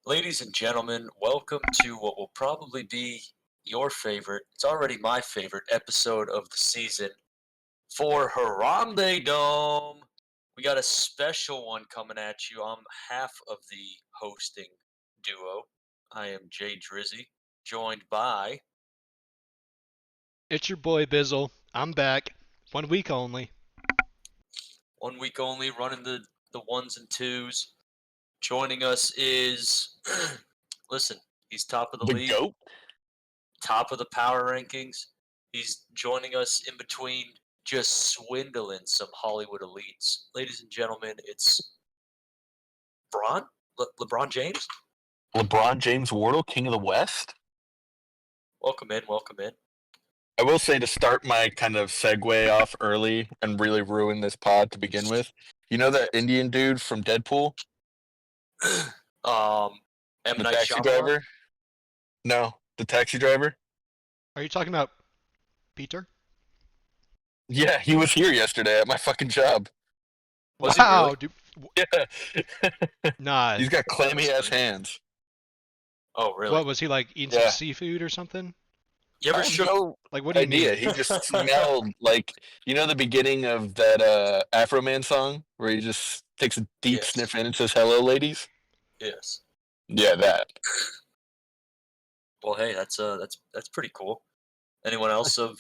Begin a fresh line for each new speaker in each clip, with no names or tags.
Ladies and gentlemen, welcome to what will probably be your favorite, it's already my favorite episode of the season for Harambe Dome. We got a special one coming at you. I'm half of the hosting duo. I am Jay Drizzy, joined by.
It's your boy Bizzle. I'm back. 1 week only.
1 week only, running the ones and twos. Joining us is, listen, he's top of the
The
league,
goat?
top of the power rankings. He's joining us in between just swindling some Hollywood elites. Ladies and gentlemen, it's LeBron James.
LeBron James Wardle, King of the West?
Welcome in, welcome in.
I will say to start my kind of segue off early and really ruin this pod to begin with. You know that Indian dude from Deadpool?
M
The
Night
taxi
Shyamalan.
driver? No, the taxi driver?
Are you talking about Peter?
Yeah, he was here yesterday at my fucking job.
Was he really?
Wow, dude.
Yeah.
Nah.
He's got clammy ass hands.
Oh, really?
What was he like eating some
Yeah.
seafood or something?
You ever
I have
shook?
no
Like, what do you
idea.
mean?
He just smelled like, you know the beginning of that Afro Man song where he just takes a deep
Yes.
sniff in and says, "Hello, ladies"?
Yes.
Yeah, that.
Well, hey, that's pretty cool. Anyone else of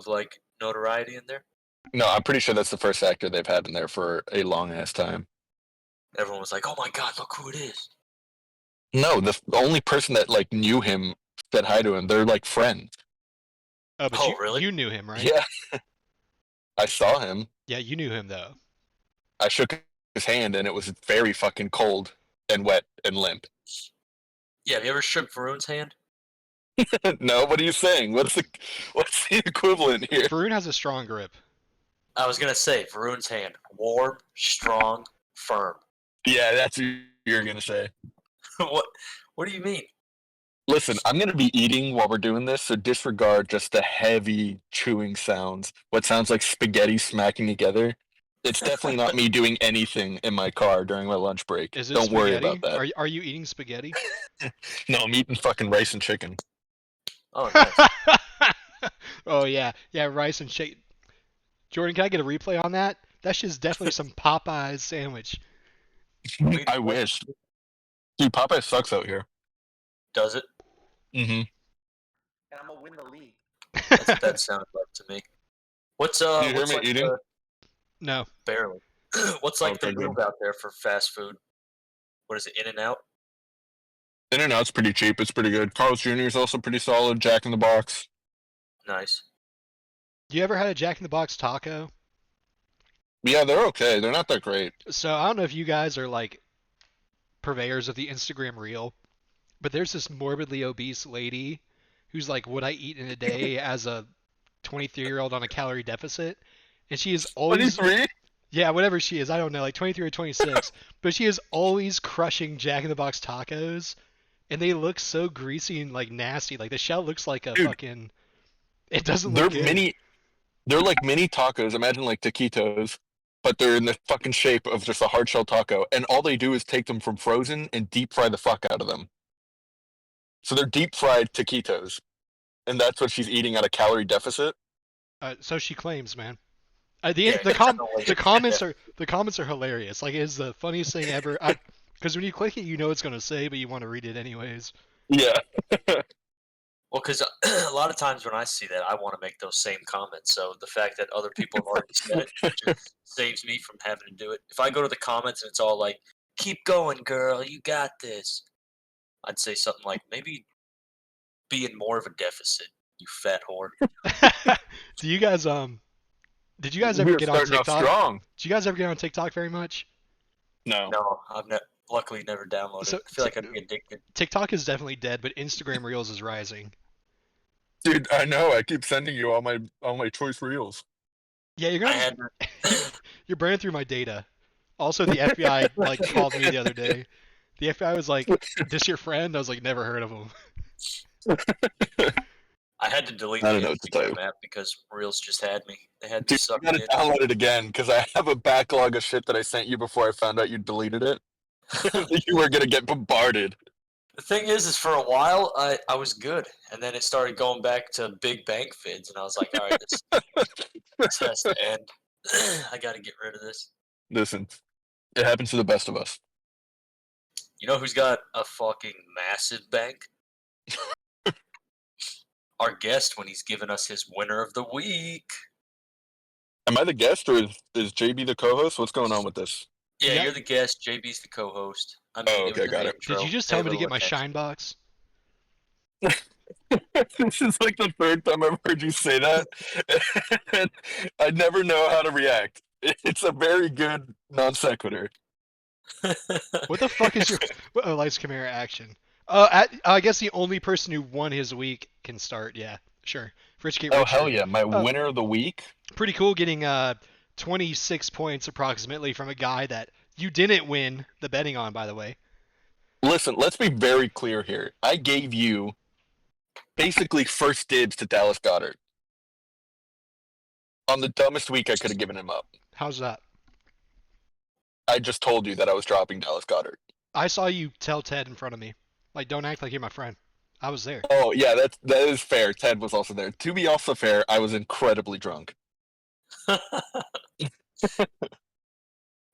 like notoriety in there?
No, I'm pretty sure that's the first actor they've had in there for a long ass time.
Everyone was like, "Oh my God, look who it is!"
No, the only person that like knew him said hi to him. They're like friends.
Oh, but
Oh,
you
really?
you knew him, right?
Yeah, I saw him.
Yeah, you knew him though.
I shook his hand, and it was very fucking cold and wet and limp.
Yeah. Have you ever shook Varun's hand?
No, what are you saying? What's the equivalent here?
Varun has a strong grip.
I was gonna say Varun's hand, warm, strong, firm.
Yeah, that's what you're gonna say.
what? What do you mean?
Listen, I'm gonna be eating while we're doing this, so disregard just the heavy chewing sounds. What sounds like spaghetti smacking together. It's definitely not me doing anything in my car during my lunch break.
Is it
Don't worry about
spaghetti?
that.
Are you eating spaghetti?
No, I'm eating fucking rice and chicken.
Oh, nice.
Oh yeah, yeah, rice and shake. Jordan, can I get a replay on that? That's just definitely some Popeyes sandwich.
I wish. Dude, Popeye sucks out here.
Does it?
Mm-hmm.
And I'm gonna win the league.
That's what that sounded like to me. What's
Do you hear
what's
me
like
eating?
No.
barely? What's like the
Okay, good.
move out there for fast food? What is it? In and Out?
In-N-Out's pretty cheap. It's pretty good. Carl's Jr. is also pretty solid. Jack in the Box.
Nice.
You ever had a Jack in the Box taco?
Yeah, they're okay. They're not that great.
So I don't know if you guys are like purveyors of the Instagram reel, but there's this morbidly obese lady who's like, "What I eat in a day as a 23-year-old on a calorie deficit," and she is always,
23?
yeah, whatever she is, I don't know, like 23 or 26, but she is always crushing Jack in the Box tacos, and they look so greasy and like nasty. Like the shell looks like a
Dude,
fucking, it doesn't
They're
look good.
mini. They're like mini tacos. Imagine like taquitos, but they're in the fucking shape of just a hard shell taco. And all they do is take them from frozen and deep fry the fuck out of them. So they're deep fried taquitos, and that's what she's eating at a calorie deficit.
So she claims, man.
Yeah,
The comments are hilarious. Like it's the funniest thing ever. Because when you click it, you know it's gonna say, but you want to read it anyways.
Yeah.
Well, because a lot of times when I see that, I want to make those same comments. So the fact that other people have already said it just saves me from having to do it. If I go to the comments and it's all like, "Keep going, girl, you got this," I'd say something like, "Maybe be in more of a deficit, you fat whore."
Do you guys Did you guys ever
We're
get on
starting off
TikTok?
strong.
Did you guys ever get on TikTok very much?
No.
No, luckily never downloaded.
So
I feel like I'd be addicted.
TikTok is definitely dead, but Instagram Reels is rising.
Dude, I know. I keep sending you all my choice reels.
Yeah, you're
I
gonna
had
you're burning through my data. Also, the FBI like called me the other day. The FBI was like, "This your friend?" I was like, "Never heard of him."
I had to delete
I
the
don't know what to tell you.
Instagram app because Reels just had me. They had me
Dude, you
sucked
gotta
in.
download it again because I have a backlog of shit that I sent you before I found out you deleted it. You were gonna get bombarded.
The thing is for a while I was good, and then it started going back to big bank vids, and I was like, all right, this has to end. I got to get rid of this.
Listen, it happens to the best of us.
You know who's got a fucking massive bank? Our guest when he's giving us his winner of the week.
Am I the guest or is JB the co-host? What's going on with this?
Yeah,
Yep.
you're the guest. JB's the co-host. I mean,
Oh,
it was
okay,
in
got
the
it.
Did
intro.
you just
Pay
tell
a
me to
little
get my
attention.
shine box?
This is like the third time I've heard you say that, and I never know how to react. It's a very good non sequitur.
What the fuck is your Lights Camera action? I guess the only person who won his week can start. Yeah, sure. Rich Get
Oh hell
Richer.
yeah! My
Uh,
winner of the week.
Pretty cool getting 26 points approximately from a guy that you didn't win the betting on, by the way.
Listen, let's be very clear here. I gave you basically first dibs to Dallas Goddard on the dumbest week I could have given him up.
How's that?
I just told you that I was dropping Dallas Goddard.
I saw you tell Ted in front of me. Like, don't act like you're my friend. I was there.
Oh yeah, that is fair. Ted was also there. To be also fair, I was incredibly drunk.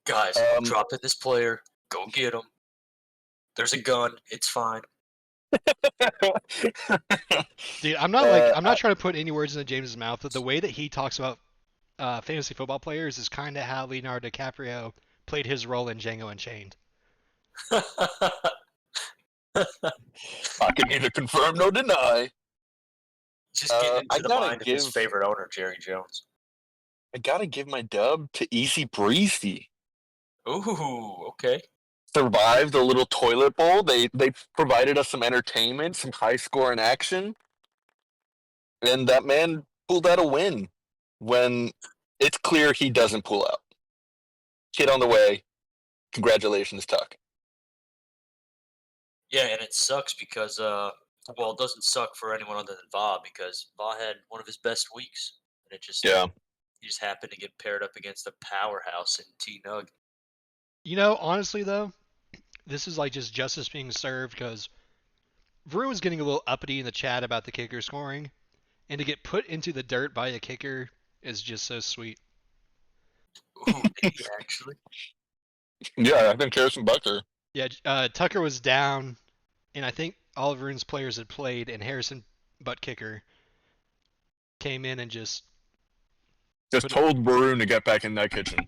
Guys, I'm dropping this player. Go get him. There's a gun. It's fine.
Dude, I'm not I'm not trying to put any words into James's mouth, but the way that he talks about fantasy football players is kind of how Leonardo DiCaprio played his role in Django Unchained.
I can neither confirm nor deny.
Just getting
I
into the
gotta
mind of his
give-
favorite owner, Jerry Jones.
I gotta give my dub to Easy Breezy.
Ooh, okay.
Survived a little toilet bowl. They provided us some entertainment, some high scoring action, and that man pulled out a win when it's clear he doesn't pull out. Kid on the way. Congratulations, Tuck.
Yeah, and it sucks because, well, it doesn't suck for anyone other than Va because Va had one of his best weeks, and
Yeah.
he just happened to get paired up against a powerhouse in T Nug.
You know, honestly though, this is like just justice being served because Vrew was getting a little uppity in the chat about the kicker scoring, and to get put into the dirt by a kicker is just so sweet.
Ooh, did he actually?
Yeah, I think Harrison Butker.
Yeah, Tucker was down, and I think all of Rune's players had played, and Harrison Butt Kicker came in and just
told Baroon to get back in that kitchen.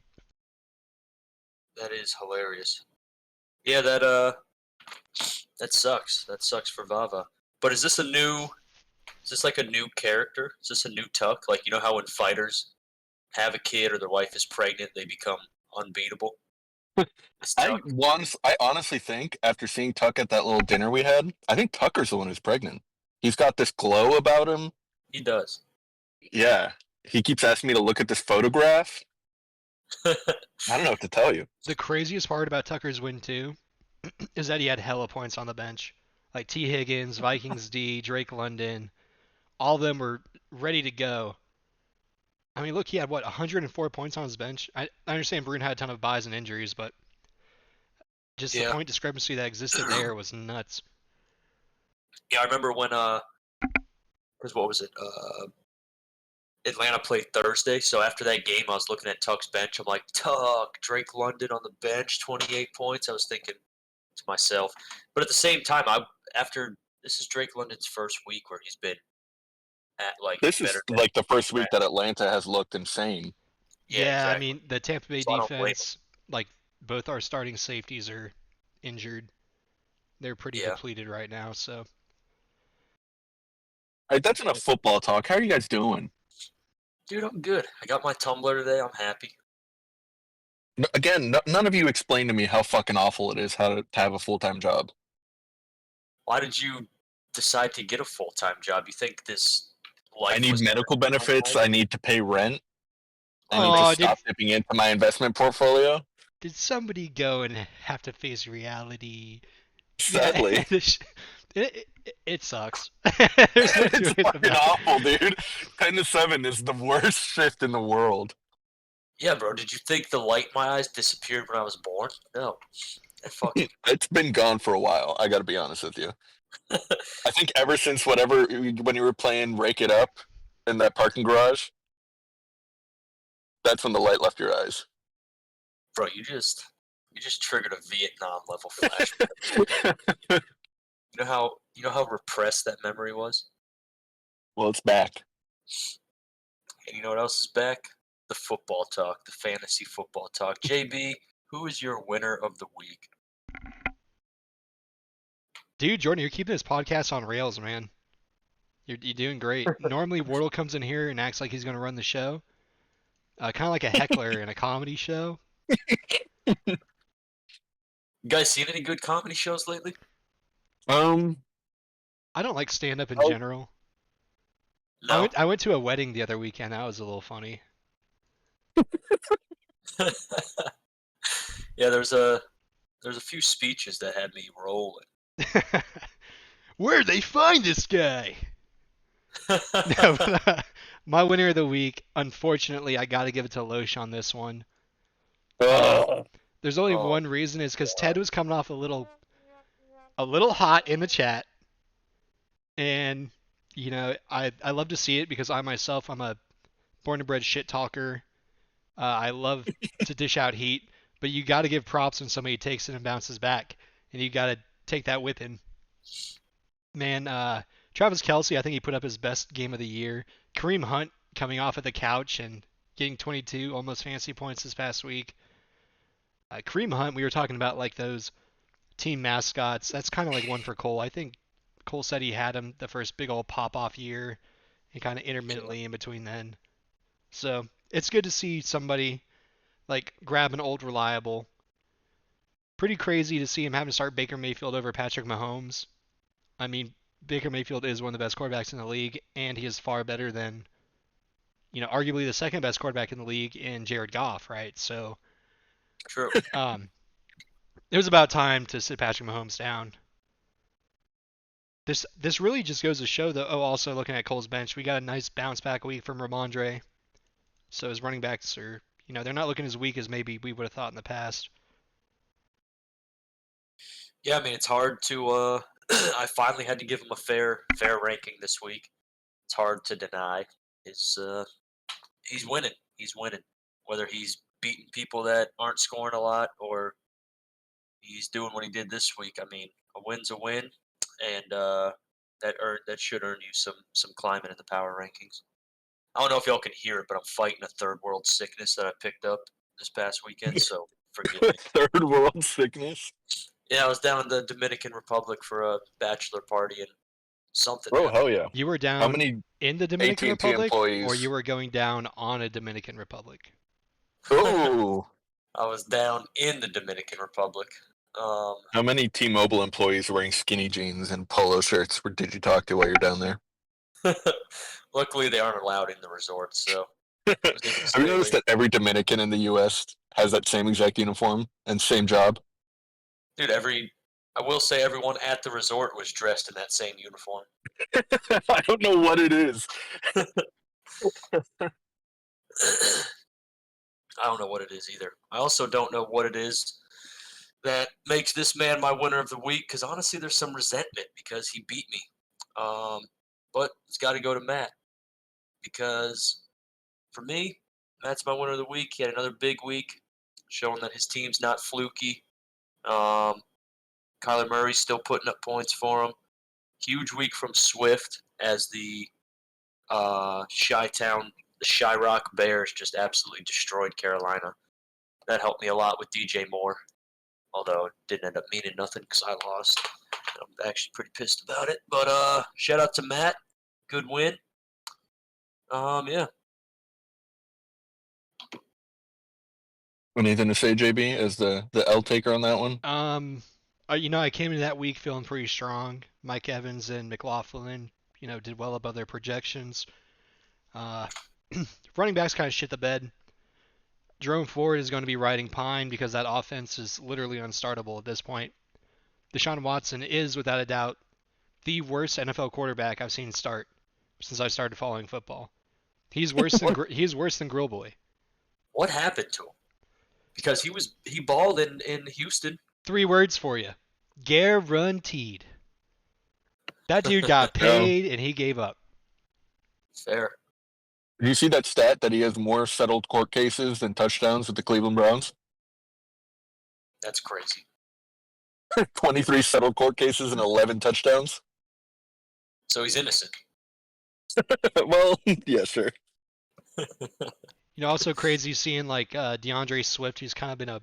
That is hilarious. Yeah, that sucks. That sucks for Vava. But is this like a new character? Is this a new Tuck? Like, you know how when fighters have a kid or their wife is pregnant, they become unbeatable?
I honestly think after seeing Tuck at that little dinner we had, I think Tucker's the one who's pregnant. He's got this glow about him.
He does.
Yeah. He keeps asking me to look at this photograph. I don't know what to tell you.
The craziest part about Tucker's win too is that he had hella points on the bench. Like T. Higgins, Vikings D, Drake London, all of them were ready to go. I mean, look, he had what 104 points on his bench. I understand Bruin had a ton of buys and injuries, but just the point discrepancy that existed there was nuts.
Yeah, I remember when because what was it? Atlanta played Thursday, so after that game, I was looking at Tuck's bench. I'm like, Tuck, Drake London on the bench, 28 points. I was thinking to myself, but at the same time, this is Drake London's first week where he's been at like
This is
better than
like the first week that Atlanta has looked insane.
Yeah,
exactly.
I mean the Tampa Bay
So I don't blame
defense, like both our starting safeties are injured. They're pretty depleted right now, so.
All right, that's enough football talk. How are you guys doing?
Dude, I'm good. I got my Tumblr today. I'm happy.
Again, none of you explained to me how fucking awful it is to have a full-time job.
Why did you decide to get a full-time job? You think this life
I need medical benefits. I need to pay rent. I need to stop dipping into my investment portfolio.
Did somebody go and have to face reality?
Sadly.
It sucks.
It's fucking awful, dude. 10 to 7 is the worst shift in the world.
Yeah, bro. Did you think the light in my eyes disappeared when I was born? No. That fucking
It's been gone for a while. I got to be honest with you. I think ever since whatever when you were playing Rake It Up in that parking garage, that's when the light left your eyes.
bro, you just triggered a Vietnam level flashback. You know how repressed that memory was?
Well, it's back.
And you know what else is back? The football talk, the fantasy football talk. JB, who is your winner of the week?
Dude, Jordan, you're keeping this podcast on rails, man. You're doing great. Normally, Wardle comes in here and acts like he's going to run the show, kind of like a heckler in a comedy show.
You guys seen any good comedy shows lately?
Um,
I don't like stand up in
Oh.
general.
No.
I went to a wedding the other weekend. That was a little funny.
Yeah, there's a few speeches that had me rolling.
Where'd they find this guy? No, but, my winner of the week, unfortunately, I got to give it to Loesch on this one. There's only
Oh,
one reason, is because Ted was coming off a little hot in the chat, and I love to see it because I myself, I'm a born and bred shit talker. I love to dish out heat, but you got to give props when somebody takes it and bounces back, and you got to take that with him. Man, Travis Kelce, I think he put up his best game of the year. Kareem Hunt coming off of the couch and getting 22 almost fantasy points this past week. Kareem Hunt, we were talking about like those team mascots. That's kind of like one for Cole. I think Cole said he had him the first big old pop off year and kind of intermittently in between then. So it's good to see somebody like grab an old reliable. Pretty crazy to see him having to start Baker Mayfield over Patrick Mahomes. I mean, Baker Mayfield is one of the best quarterbacks in the league, and he is far better than, arguably the second best quarterback in the league in Jared Goff, right? So,
true.
it was about time to sit Patrick Mahomes down. This really just goes to show, though. Oh, also looking at Cole's bench, we got a nice bounce back week from Ramondre. So his running backs are, they're not looking as weak as maybe we would have thought in the past.
Yeah, I mean it's hard to. I finally had to give him a fair ranking this week. It's hard to deny. His he's winning. He's winning. Whether he's beating people that aren't scoring a lot or he's doing what he did this week. I mean, a win's a win, and that should earn you some climbing in the power rankings. I don't know if y'all can hear it, but I'm fighting a third world sickness that I picked up this past weekend, so forgive me.
Third world sickness.
Yeah, I was down in the Dominican Republic for a bachelor party, and something
Oh
happened.
hell yeah!
You were
How
down
many
in the Dominican
AT&T
Republic, or
employees?
you were going down on a Dominican Republic?
Oh,
I was down in the Dominican Republic.
how many T-Mobile employees wearing skinny jeans and polo shirts did you talk to while you're down there?
Luckily, they aren't allowed in the resort, so I was able to
Have
stay
you noticed
away.
that every Dominican in the U.S. has that same exact uniform and same job?
Dude, I will say everyone at the resort was dressed in that same uniform.
I don't know what it is.
I don't know what it is either. I also don't know what it is that makes this man my winner of the week, because honestly, there's some resentment because he beat me. But it's got to go to Matt, because for me, Matt's my winner of the week. He had another big week, showing that his team's not fluky. Um, Kyler Murray's still putting up points for him. Huge week from Swift as the Chi-Town, the Chi-Rock Bears just absolutely destroyed Carolina. That helped me a lot with DJ Moore, although it didn't end up meaning nothing because I lost. I'm actually pretty pissed about it. But shout out to Matt. Good win. Yeah.
Anything to say, JB, as the L taker on that one?
I came into that week feeling pretty strong. Mike Evans and McLaughlin, did well above their projections. Uh, running backs kind of shit the bed. Jerome Ford is going to be riding pine because that offense is literally unstartable at this point. Deshaun Watson is, without a doubt, the worst NFL quarterback I've seen start since I started following football. He's worse than Grill Boy.
What happened to him? Because he balled in Houston.
3 words for you. Guaranteed. That dude got
Yeah.
paid and he gave up.
Fair.
Do you see that stat that he has more settled court cases than touchdowns with the Cleveland Browns?
That's crazy.
23 settled court cases and 11 touchdowns.
So he's innocent.
Well, yeah, sure.
You know, also crazy seeing like DeAndre Swift, who's kind of been a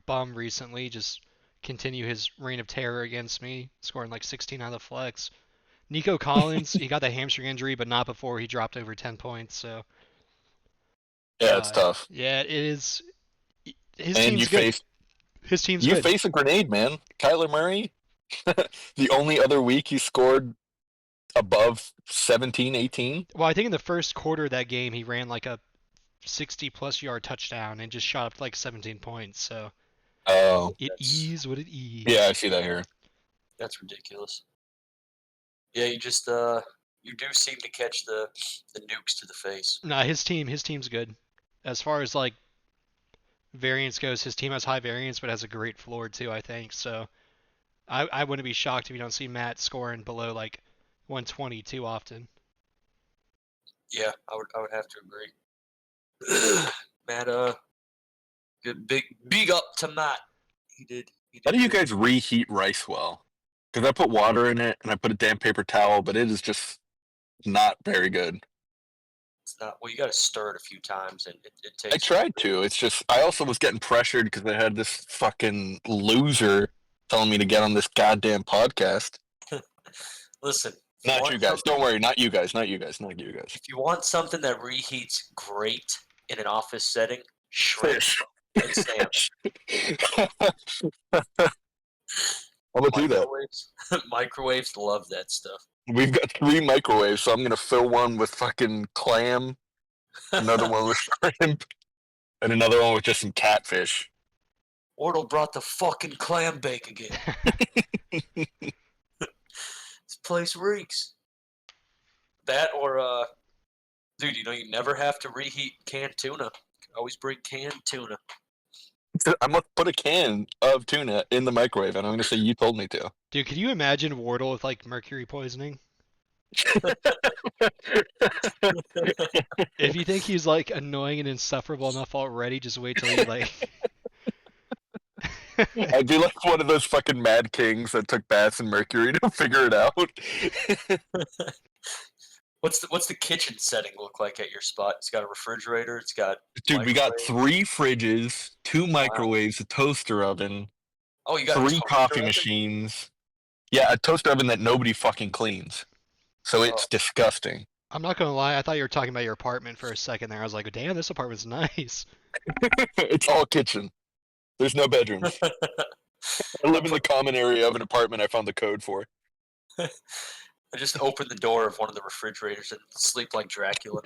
bum recently, just continue his reign of terror against me, scoring like 16 out of the flex. Nico Collins, he got the hamstring injury, but not before he dropped over 10 points. So
Yeah, it's tough.
yeah, it is. His
And
team's good. His team's
you
good.
face a grenade, man. Kyler Murray, the only other week he scored above 17, 18.
Well, I think in the first quarter of that game, he ran like a 60-plus yard touchdown and just shot up to like 17 points. So
Oh,
it is what it is.
yeah, I see that here.
That's ridiculous. Yeah, you just you do seem to catch the nukes to the face.
Nah, his team's good. As far as like variance goes, his team has high variance, but has a great floor too, I think. So I wouldn't be shocked if you don't see Matt scoring below like 120 too often.
Yeah, I would have to agree. Matt, good big up to Matt. He did.
How do you guys reheat rice well? Because I put water in it and I put a damp paper towel, but it is just not very good.
It's not. Well, you got to stir it a few times, and it
I
takes.
tried to. It's just I also was getting pressured because I had this fucking loser telling me to get on this goddamn podcast.
Listen.
Not you guys. Don't worry. Not you guys. Not you guys. Not you guys.
If you want something that reheats great in an office setting, shrimp and salmon.
I'm gonna do that.
Microwaves. Microwaves love that stuff.
We've got 3 microwaves, so I'm gonna fill one with fucking clam, another one with shrimp, and another one with just some catfish.
Wardle brought the fucking clam bake again. This place reeks. That or dude, you know you never have to reheat canned tuna. You can always bring canned tuna.
I'm gonna put a can of tuna in the microwave, and I'm gonna say you told me to.
Dude, could you imagine Wardle with like mercury poisoning? If you think he's like annoying and insufferable enough already, just wait till he like.
I'd be like one of those fucking mad kings that took baths in mercury to figure it out.
What's the kitchen setting look like at your spot? It's got a refrigerator. It's got.
Dude, we got
microwave.
3 fridges, 2 microwaves, a toaster oven,
Oh, you got a
3
toaster
coffee
oven?
machines. Yeah, a toaster oven that nobody fucking cleans. So it's disgusting.
I'm not gonna lie, I thought you were talking about your apartment for a second there. I was like, damn, this apartment's nice.
It's all kitchen. There's no bedrooms. I live in the common area of an apartment I found the code for.
I just open the door of one of the refrigerators and sleep like Dracula.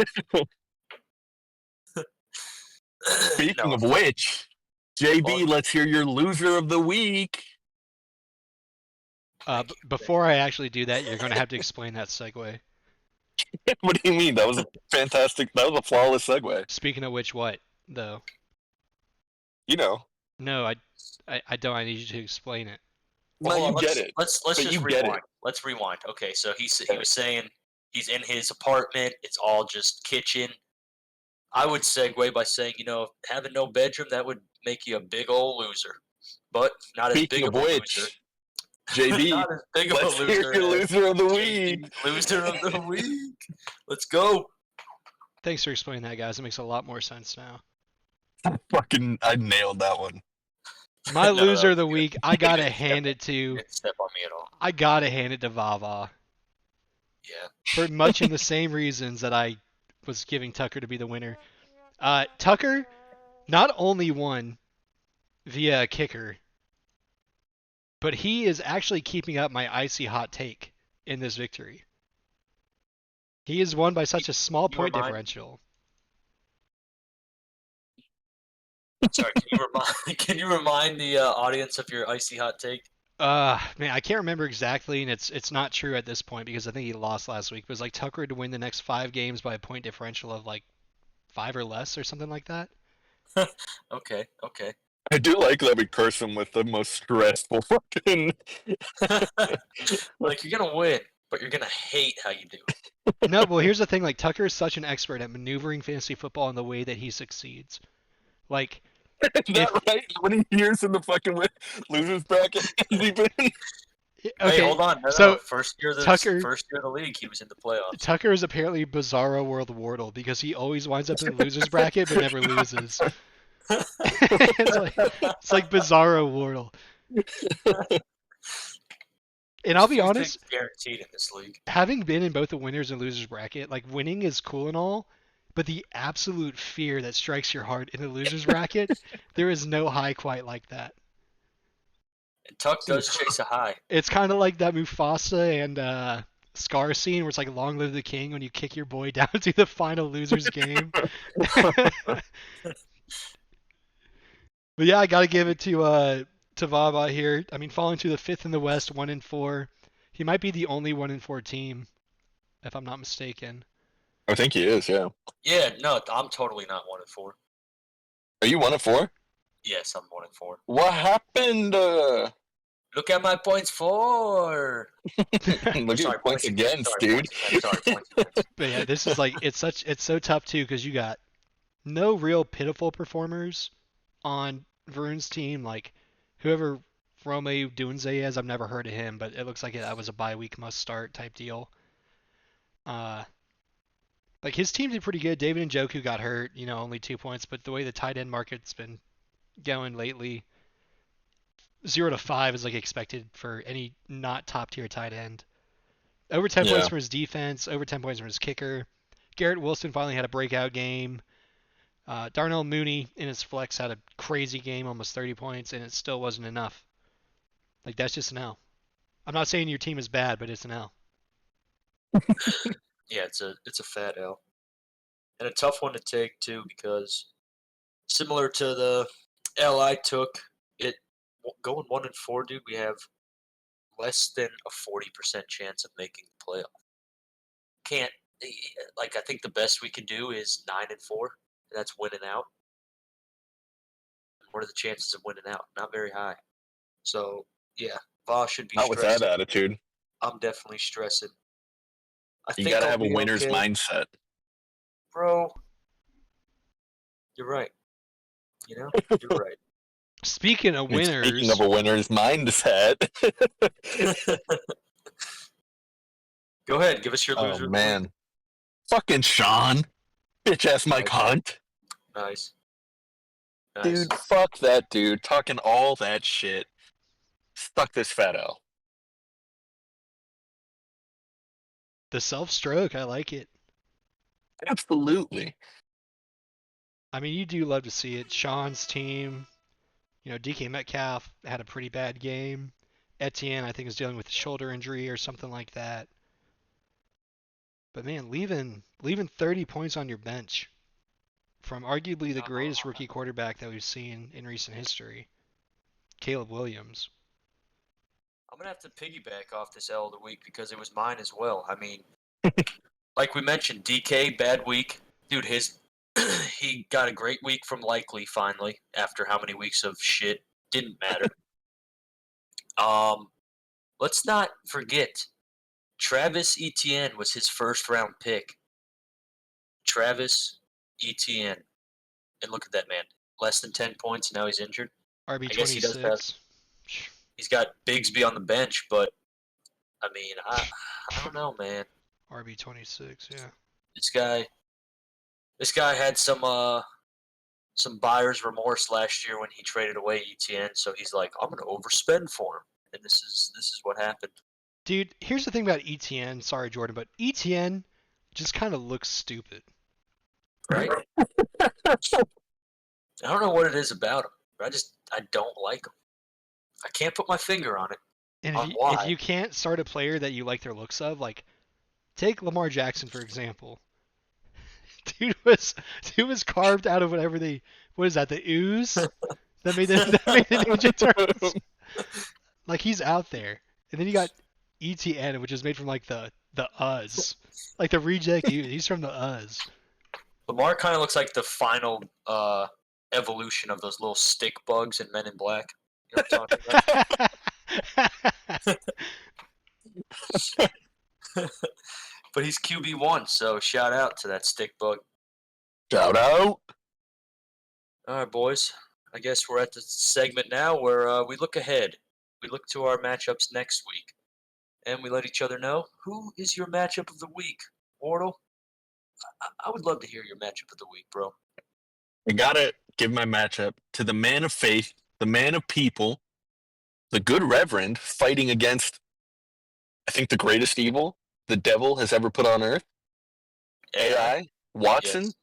Speaking
No,
of which, JB,
Fun.
let's hear your loser of the week.
Before I actually do that, you're gonna have to explain that segue.
What do you mean? That was a fantastic, that was a flawless segue.
Speaking of which, what though?
You know.
No, I don't. I need you to explain it.
No,
Hold on,
you get it.
Let's
But
just
you get
rewind.
it.
Let's rewind. Okay, so he was saying he's in his apartment. It's all just kitchen. I would segue by saying, you know, having no bedroom, that would make you a big old loser. But not as
Speaking
big
of
of a loser.
which, JB,
Not as big of a
let's hear
loser.
your
as
loser of the
JB,
week.
Loser of the week. Let's go.
Thanks for explaining that, guys. It makes a lot more sense now.
Fucking, I nailed that one.
My
No,
loser of
that's
the
good.
week, I gotta hand it to.
You didn't step on me at all.
I gotta hand it to Vava.
Yeah.
For much in the same reasons that I was giving Tucker to be the winner. Tucker not only won via a kicker, but he is actually keeping up my icy hot take in this victory. He has won by such a small
You
point
remind-
differential.
Sorry, can you remind the audience of your icy hot take?
Man, I can't remember exactly, and it's not true at this point because I think he lost last week. It was like Tucker to win the next 5 games by a point differential of like 5 or less or something like that.
Okay.
I do like that we curse him with the most stressful fucking.
Like, you're gonna win, but you're gonna hate how you do.
No, well, here's the thing. Like, Tucker is such an expert at maneuvering fantasy football in the way that he succeeds. Like,
Is
if
that right? How many years in the fucking losers bracket has he been?
Hey,
okay,
hold on. No, no.
so
First year of
Tucker
the league, he was in the playoffs.
Tucker is apparently Bizarro World Wardle because he always winds up in the losers bracket but never loses. it's like Bizarro Wardle. And I'll
There's
be
few things
honest,
guaranteed in this league.
having been in both the winners and losers bracket, like winning is cool and all, but the absolute fear that strikes your heart in the losers bracket, there is no high quite like that.
And Tuck does chase a high.
It's kind of like that Mufasa and Scar scene where it's like "Long Live the King" when you kick your boy down to the final losers game. But yeah, I gotta give it to Vava here. I mean, falling to the fifth in the West, 1-4. He might be the only 1-4 team, if I'm not mistaken.
I think he is. Yeah.
Yeah, no, I'm totally not 1-4.
Are you 1-4?
Yes, I'm 1-4.
What happened?
Look at my points for.
Look
Sorry,
at points against,
Sorry,
dude.
points.
But yeah, this is like it's so tough too because you got no real pitiful performers on Vern's team. Like whoever Romeo Dunze is, I've never heard of him, but it looks like that was a bye week must start type deal. Uh, like his team did pretty good. David Njoku got hurt, only 2 points, but the way the tight end market's been going lately, 0-5 is like expected for any not top tier tight end. Over 10 points
Yeah.
from his defense, over 10 points from his kicker. Garrett Wilson finally had a breakout game. Darnell Mooney in his flex had a crazy game, almost 30 points, and it still wasn't enough. Like, that's just an L. I'm not saying your team is bad, but it's an L.
Yeah, it's a fat L. And a tough one to take, too, because similar to the L I took, it going 1-4, dude, we have less than a 40% chance of making the playoff. Can't, like, I think the best we can do is 9-4, and that's winning out. What are the chances of winning out? Not very high. So, yeah, Voss should be
Not with that
stressing.
attitude.
I'm definitely stressing. I
You
think
gotta
I'll
have a
be
winner's
okay.
mindset.
Bro, you're right. You're right.
Speaking of
And speaking
winners,
of a winner's mindset.
Go ahead, give us your
Oh
loser of the week.
man. Fucking Sean. Bitch ass Mike
Nice.
Hunt.
Nice.
Dude, fuck that dude. Talking all that shit. Stuck this fat L.
the self-stroke, I like it.
Absolutely.
I mean, you do love to see it. Sean's team, DK Metcalf had a pretty bad game. Etienne, I think, is dealing with a shoulder injury or something like that. But man, leaving 30 points on your bench from arguably the greatest rookie quarterback that we've seen in recent history, Caleb Williams.
I'm going to have to piggyback off this L of the week because it was mine as well. I mean, like we mentioned, DK, bad week. Dude, he got a great week from Likely finally after how many weeks of shit. Didn't matter. Let's not forget, Travis Etienne was his first round pick. Travis Etienne. And look at that man. Less than 10 points, now he's injured.
RB
I guess he does have.
26.
He's got Bigsby on the bench, but I mean, I don't know, man.
RB 26, yeah.
This guy had some buyer's remorse last year when he traded away ETN, so he's like, I'm gonna overspend for him, and this is what happened.
Dude, here's the thing about ETN. Sorry, Jordan, but ETN just kind of looks stupid.
Right? I don't know what it is about him, but I don't like him. I can't put my finger on it.
And
Why?
if you can't start a player that you like their looks of, like take Lamar Jackson for example. Dude was carved out of what is that, the ooze that made the Ninja Turtles. Like he's out there. And then you got ETN, which is made from like the Uz. Like the reject ooze. He's from the Uz.
Lamar kind of looks like the final evolution of those little stick bugs in Men in Black. You know what I'm talking about? But he's QB1, so shout out to that stick bug.
Shout out.
All right, boys. I guess we're at the segment now where we look ahead. We look to our matchups next week, and we let each other know who is your matchup of the week. Wardle, I would love to hear your matchup of the week, bro.
I gotta give my matchup to the man of faith, the man of people, the good reverend fighting against, I think, the greatest evil the devil has ever put on earth. AI, Watson.
Yes.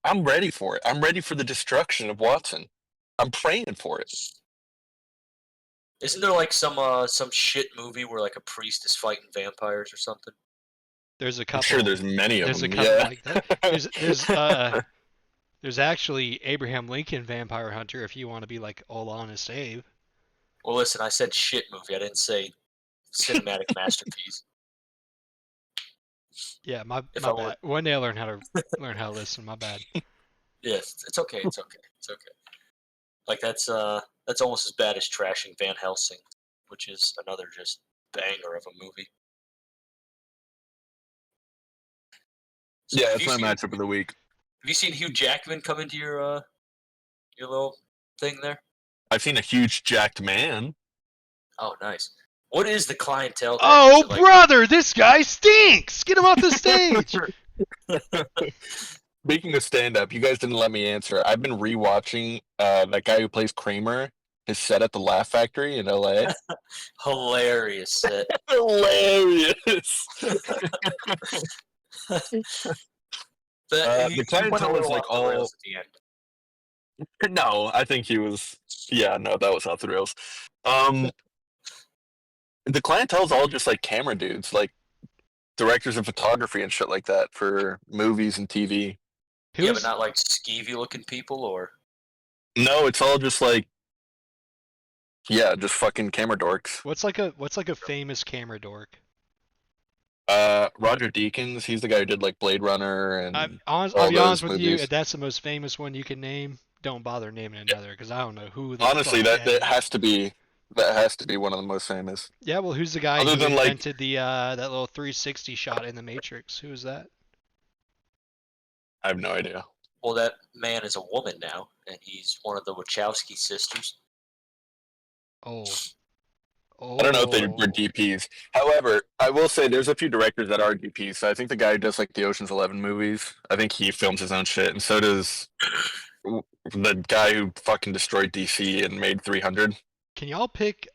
I'm ready for it. I'm ready for the destruction of Watson. I'm praying for it.
Isn't there like some shit movie where like a priest is fighting vampires or something?
There's a couple.
I'm sure there's many of
There's
them.
a couple
Yeah.
like that. There's actually Abraham Lincoln Vampire Hunter if you want to be like all honest Abe.
Well, listen, I said shit movie. I didn't say cinematic masterpiece.
Yeah, my
If I were-
bad. One day I'll learn how to listen. My bad.
Yes, it's okay. It's okay. It's okay. Like that's almost as bad as trashing Van Helsing, which is another just banger of a movie. So
Yeah,
have
that's
you
my
seen-
matchup of the week.
Have you seen Hugh Jackman come into your little thing there?
I've seen a huge jacked man.
Oh, nice. What is the clientele there?
Oh,
Is it like-
brother, this guy stinks! Get him off the stage!
Speaking of stand-up, you guys didn't let me answer. I've been rewatching that guy who plays Kramer, his set at the Laugh Factory in LA.
hilarious set.
Hilarious.
He
the
went a
clientele is
little
like
off the rails
all.
at the end.
No, I think he was. Yeah, no, that was off the rails. The clientele is all just like camera dudes, like directors of photography and shit like that for movies and TV.
Yeah, but not like skeevy looking people, or
No, it's all just like, yeah, just fucking camera dorks.
What's like a famous camera dork?
Roger Deakins, he's the guy who did like Blade Runner and
I'll
all
be honest
those
with you.
movies.
If that's the most famous one you can name, don't bother naming another because I don't know who.
Honestly,
fuck
that has to be one of the most famous.
Yeah, well, who's the guy
Other
who
than, like-
invented the that little 360 shot in the Matrix? Who is that?
I have no idea.
well, that man is a woman now, and he's one of the Wachowski sisters.
Oh.
I don't know if they were DPs. However, I will say there's a few directors that are DPs. So I think the guy who does like the Ocean's 11 movies, I think he films his own shit, and so does the guy who fucking destroyed DC and made 300.
Can y'all pick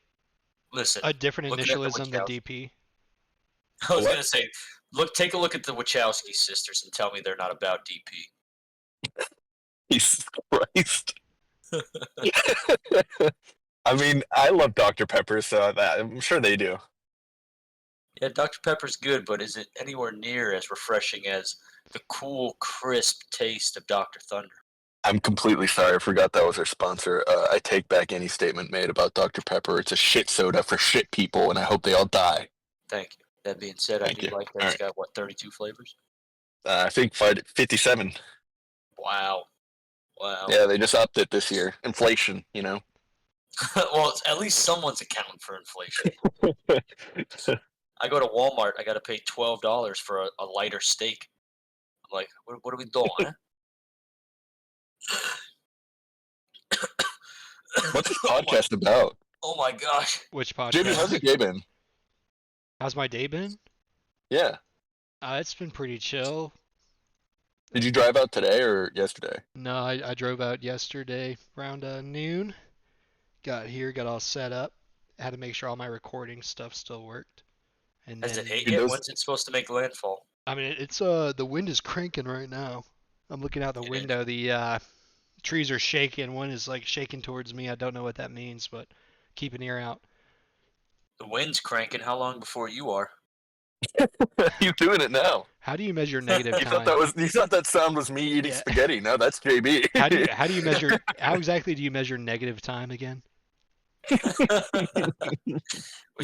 Listen,
a different
looking at the
initialism than
Wachowski-
DP?
I was
What?
gonna say, take a look at the Wachowski sisters and tell me they're not about DP.
Jesus Christ. I mean, I love Dr. Pepper, so I'm sure they do.
Yeah, Dr. Pepper's good, but is it anywhere near as refreshing as the cool, crisp taste of Dr. Thunder?
I'm completely sorry. I forgot that was our sponsor. I take back any statement made about Dr. Pepper. It's a shit soda for shit people, and I hope they all die.
Thank you. That being said, I
Thank
do
you.
like that
All
it's got, 32 flavors?
I think 57.
Wow. Wow.
Yeah, they just upped it this year. Inflation, you know.
Well, at least someone's accounting for inflation. I go to Walmart, I got to pay $12 for a lighter steak. I'm like, what are we doing? Huh?
What's this podcast about?
Oh my gosh.
Which podcast?
Jimmy, how's your day been?
How's my day been?
Yeah.
It's been pretty chill.
Did you drive out today or yesterday?
No, I drove out yesterday around noon. Got here, got all set up. Had to make sure all my recording stuff still worked. And
Has
then,
it hit
It
yet?
does-
When's it supposed to make landfall?
I mean, it's the wind is cranking right now. I'm looking out the
It is.
window. The trees are shaking. One is like shaking towards me. I don't know what that means, but keep an ear out.
The wind's cranking. How long before you are?
You're doing it now.
How do you measure negative
You
time?
thought that sound was me eating
Yeah.
spaghetti. No, that's JB.
How do you measure? How exactly do you measure negative time again?
With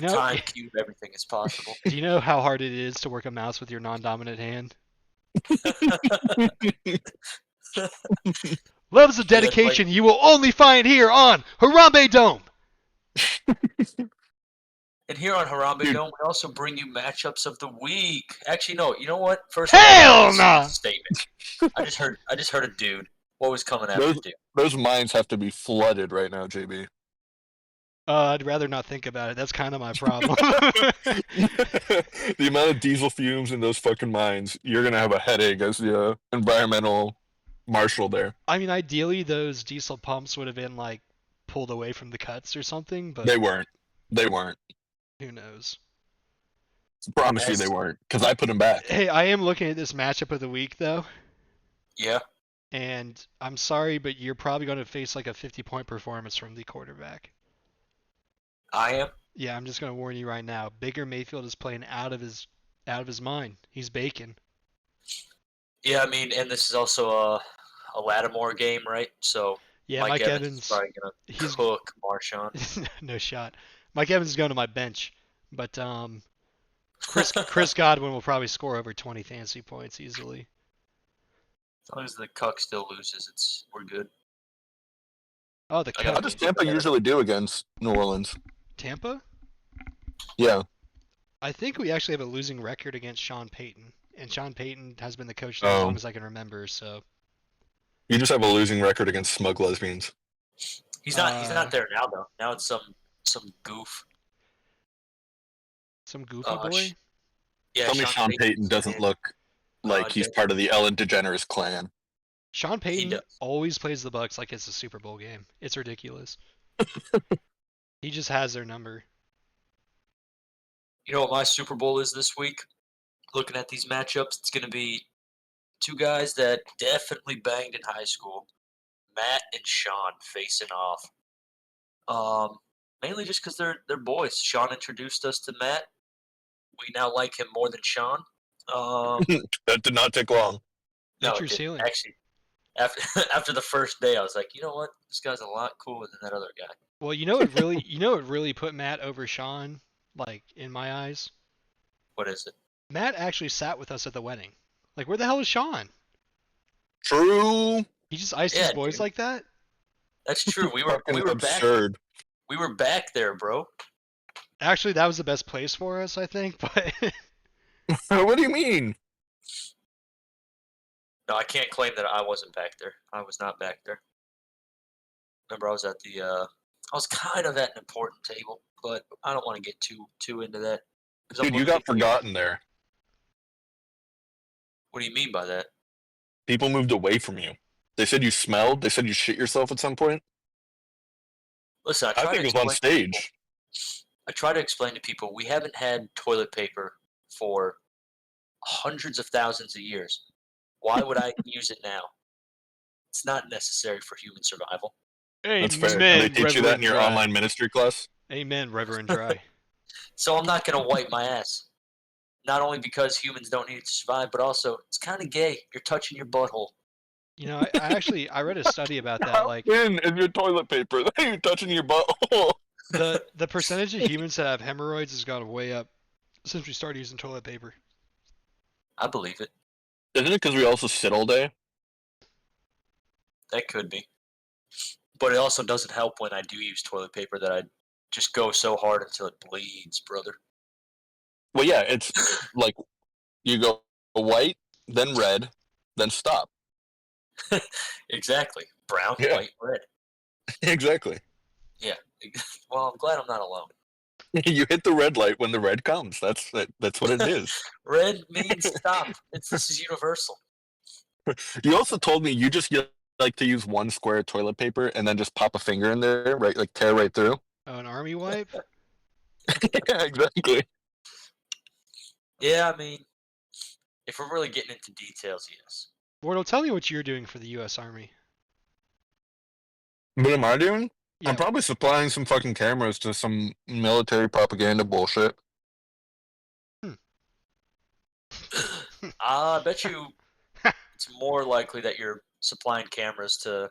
know-
time cube, everything is possible.
Do you know how hard it is to work a mouse with your non-dominant hand? Loves of
You guys
dedication you will only find here on Haramdeome.
And here on Harambe
Dude.
Dome, we also bring you matchups of the week. Actually, no. You know what? First,
Hell
this
nah!
statement. I just heard a dude. What was coming after dude?
Those minds have to be flooded right now, JB.
I'd rather not think about it. That's kind of my problem.
The amount of diesel fumes in those fucking mines, you're gonna have a headache as the environmental marshal there.
I mean, ideally, those diesel pumps would have been like pulled away from the cuts or something, but
They weren't. They weren't.
who knows?
Promise you, they weren't. Because I put them back.
Hey, I am looking at this matchup of the week though,
Yeah,
and I'm sorry, but you're probably going to face like a 50-point performance from the quarterback.
I am.
Yeah, I'm just going to warn you right now. Baker Mayfield is playing out of his mind. He's baking.
Yeah, I mean, and this is also a Lattimore game, right? So
Yeah,
Mike
Mike
Evans
Evans,
is probably gonna
he's
cook Marshawn.
no shot. Mike Evans is going to my bench, but Chris Godwin will probably score over 20 fantasy points easily.
As long as the Cuck still loses, we're good.
Oh, the
I got
How
Cup.
does Tampa usually do against New Orleans?
Tampa?
Yeah.
I think we actually have a losing record against Sean Payton, and Sean Payton has been the coach as
Oh.
long as I can remember. So
You just have a losing record against smug lesbians.
He's not there now though. Now it's some goof.
some goofy boy.
Yeah,
Tell me Sean Payton doesn't
in.
look like he's part of the Ellen DeGeneres clan.
Sean Payton
does.
always plays the Bucks like it's a Super Bowl game. It's ridiculous. He just has their number.
You know what my Super Bowl is this week? Looking at these matchups, it's going to be two guys that definitely banged in high school. Matt and Sean facing off. Mainly just because they're boys. Sean introduced us to Matt. We now like him more than Sean.
That did not take long.
No,
Nature's
it didn't.
healing.
Actually, after the first day, I was like, you know what? This guy's a lot cooler than that other guy.
Well, what really put Matt over Sean, like in my eyes.
What is it?
Matt actually sat with us at the wedding. Like, where the hell is Sean?
True.
He just iced
Yeah,
his boys
dude.
like that.
That's true. We were
Fucking
back.
absurd.
We were back there, bro.
Actually, that was the best place for us, I think. But
What do you mean?
No, I can't claim that I wasn't back there. I was not back there. Remember, I was at the. I was kind of at an important table, but I don't want to get too into that. 'Cause I'm
Dude, you
looking
got
at the-
forgotten there.
What do you mean by that?
People moved away from you. They said you smelled. They said you shit yourself at some point.
Listen,
I think it was on stage.
I try to explain to people we haven't had toilet paper for hundreds of thousands of years. Why would I use it now? It's not necessary for human survival.
That's fair.
Amen,
Did they teach you that in your
Reverend Dry.
online ministry class?
Amen, Reverend Dry.
So I'm not gonna wipe my ass. Not only because humans don't need it to survive, but also it's kind of gay. You're touching your butthole.
You know, I read a study about that. Like,
thin is your toilet paper? You're touching your butthole.
the percentage of humans that have hemorrhoids has gone way up since we started using toilet paper.
I believe it.
Isn't it because we also sit all day?
That could be. But it also doesn't help when I do use toilet paper that I just go so hard until it bleeds, brother.
Well, yeah, it's like you go white, then red, then stop.
Exactly. Brown,
Yeah.
white, red.
Exactly.
Yeah. Well, I'm glad I'm not alone.
You hit the red light when the red comes. That's what it is.
Red means stop. This is universal.
You also told me you just like to use one square of toilet paper and then just pop a finger in there, right? Like tear right through.
Oh, an army wipe?
Yeah, exactly.
Yeah, I mean, if we're really getting into details, yes.
Wardle, tell me what you're doing for the U.S. Army.
What am I doing?
Yeah,
I'm probably supplying some fucking cameras to some military propaganda bullshit.
I bet you it's more likely that you're supplying cameras that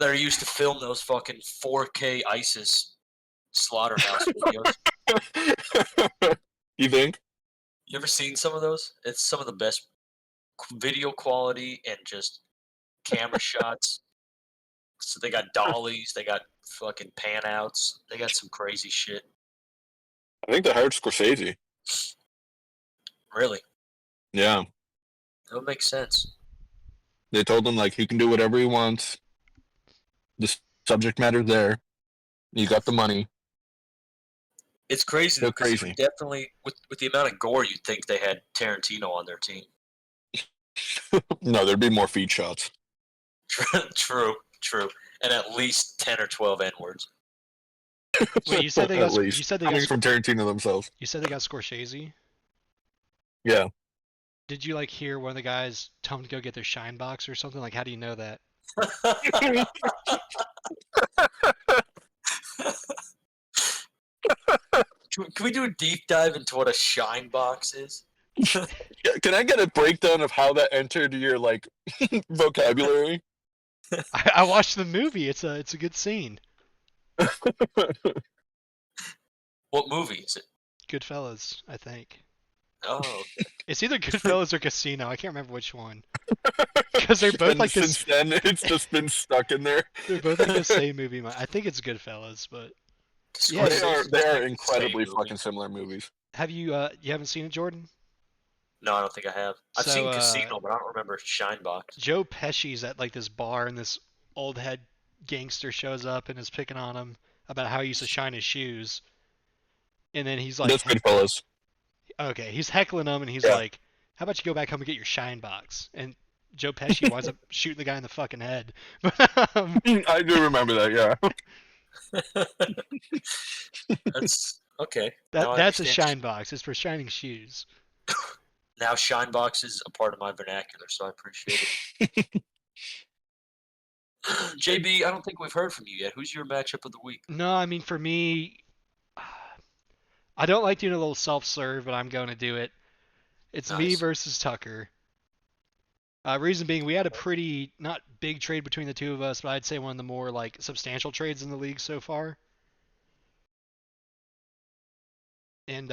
are used to film those fucking 4K ISIS slaughterhouse videos.
You think?
You ever seen some of those? It's some of the best video quality and just camera shots. So they got dollies, they got fucking pan outs, they got some crazy shit.
I think they hired Scorsese.
Really,
Yeah.
that would make sense.
They told him like he can do whatever he wants. The subject matter's there. You got the money.
It's crazy though,
Go
because
crazy.
definitely with the amount of gore, you'd think they had Tarantino on their team.
No, there'd be more feed shots.
True, and at least 10 or 12 N words.
Wait, you said they
At
got
least.
you said they
Coming
got
from Tarantino themselves.
you said they got Scorsese.
Yeah.
Did you like hear one of the guys tell them to go get their shine box or something? Like, how do you know that?
Can we do a deep dive into what a shine box is?
Can I get a breakdown of how that entered your like vocabulary?
I watched the movie. It's a good scene.
What movie is it?
Goodfellas, I think.
Oh, okay.
It's either Goodfellas or Casino. I can't remember which one. Because they're both
And
like this.
since then, it's just been stuck in there.
They're both like the same movie. I think it's Goodfellas, but yeah,
They are
Scorsese's
they are
like the
incredibly
same movie.
fucking similar movies.
have you haven't seen it, Jordan?
No, I don't think I have. I've
So,
seen Casino, but I don't remember Shine Box.
Joe Pesci's at like this bar, and this old head gangster shows up and is picking on him about how he used to shine his shoes. And then he's like,
That's Goodfellas.
okay, he's heckling him, and he's
Yeah.
like, how about you go back home and get your shine box? And Joe Pesci winds up shooting the guy in the fucking head.
I do remember that. Yeah.
That's okay. Now I
that's a
understand.
shine box. It's for shining shoes.
Now Shine Box is a part of my vernacular, so I appreciate it. JB, I don't think we've heard from you yet. Who's your matchup of the week?
No, I mean for me, I don't like doing a little self-serve, but I'm going to do it. It's me
Nice.
versus Tucker. Reason being, we had a pretty not big trade between the two of us, but I'd say one of the more like substantial trades in the league so far. And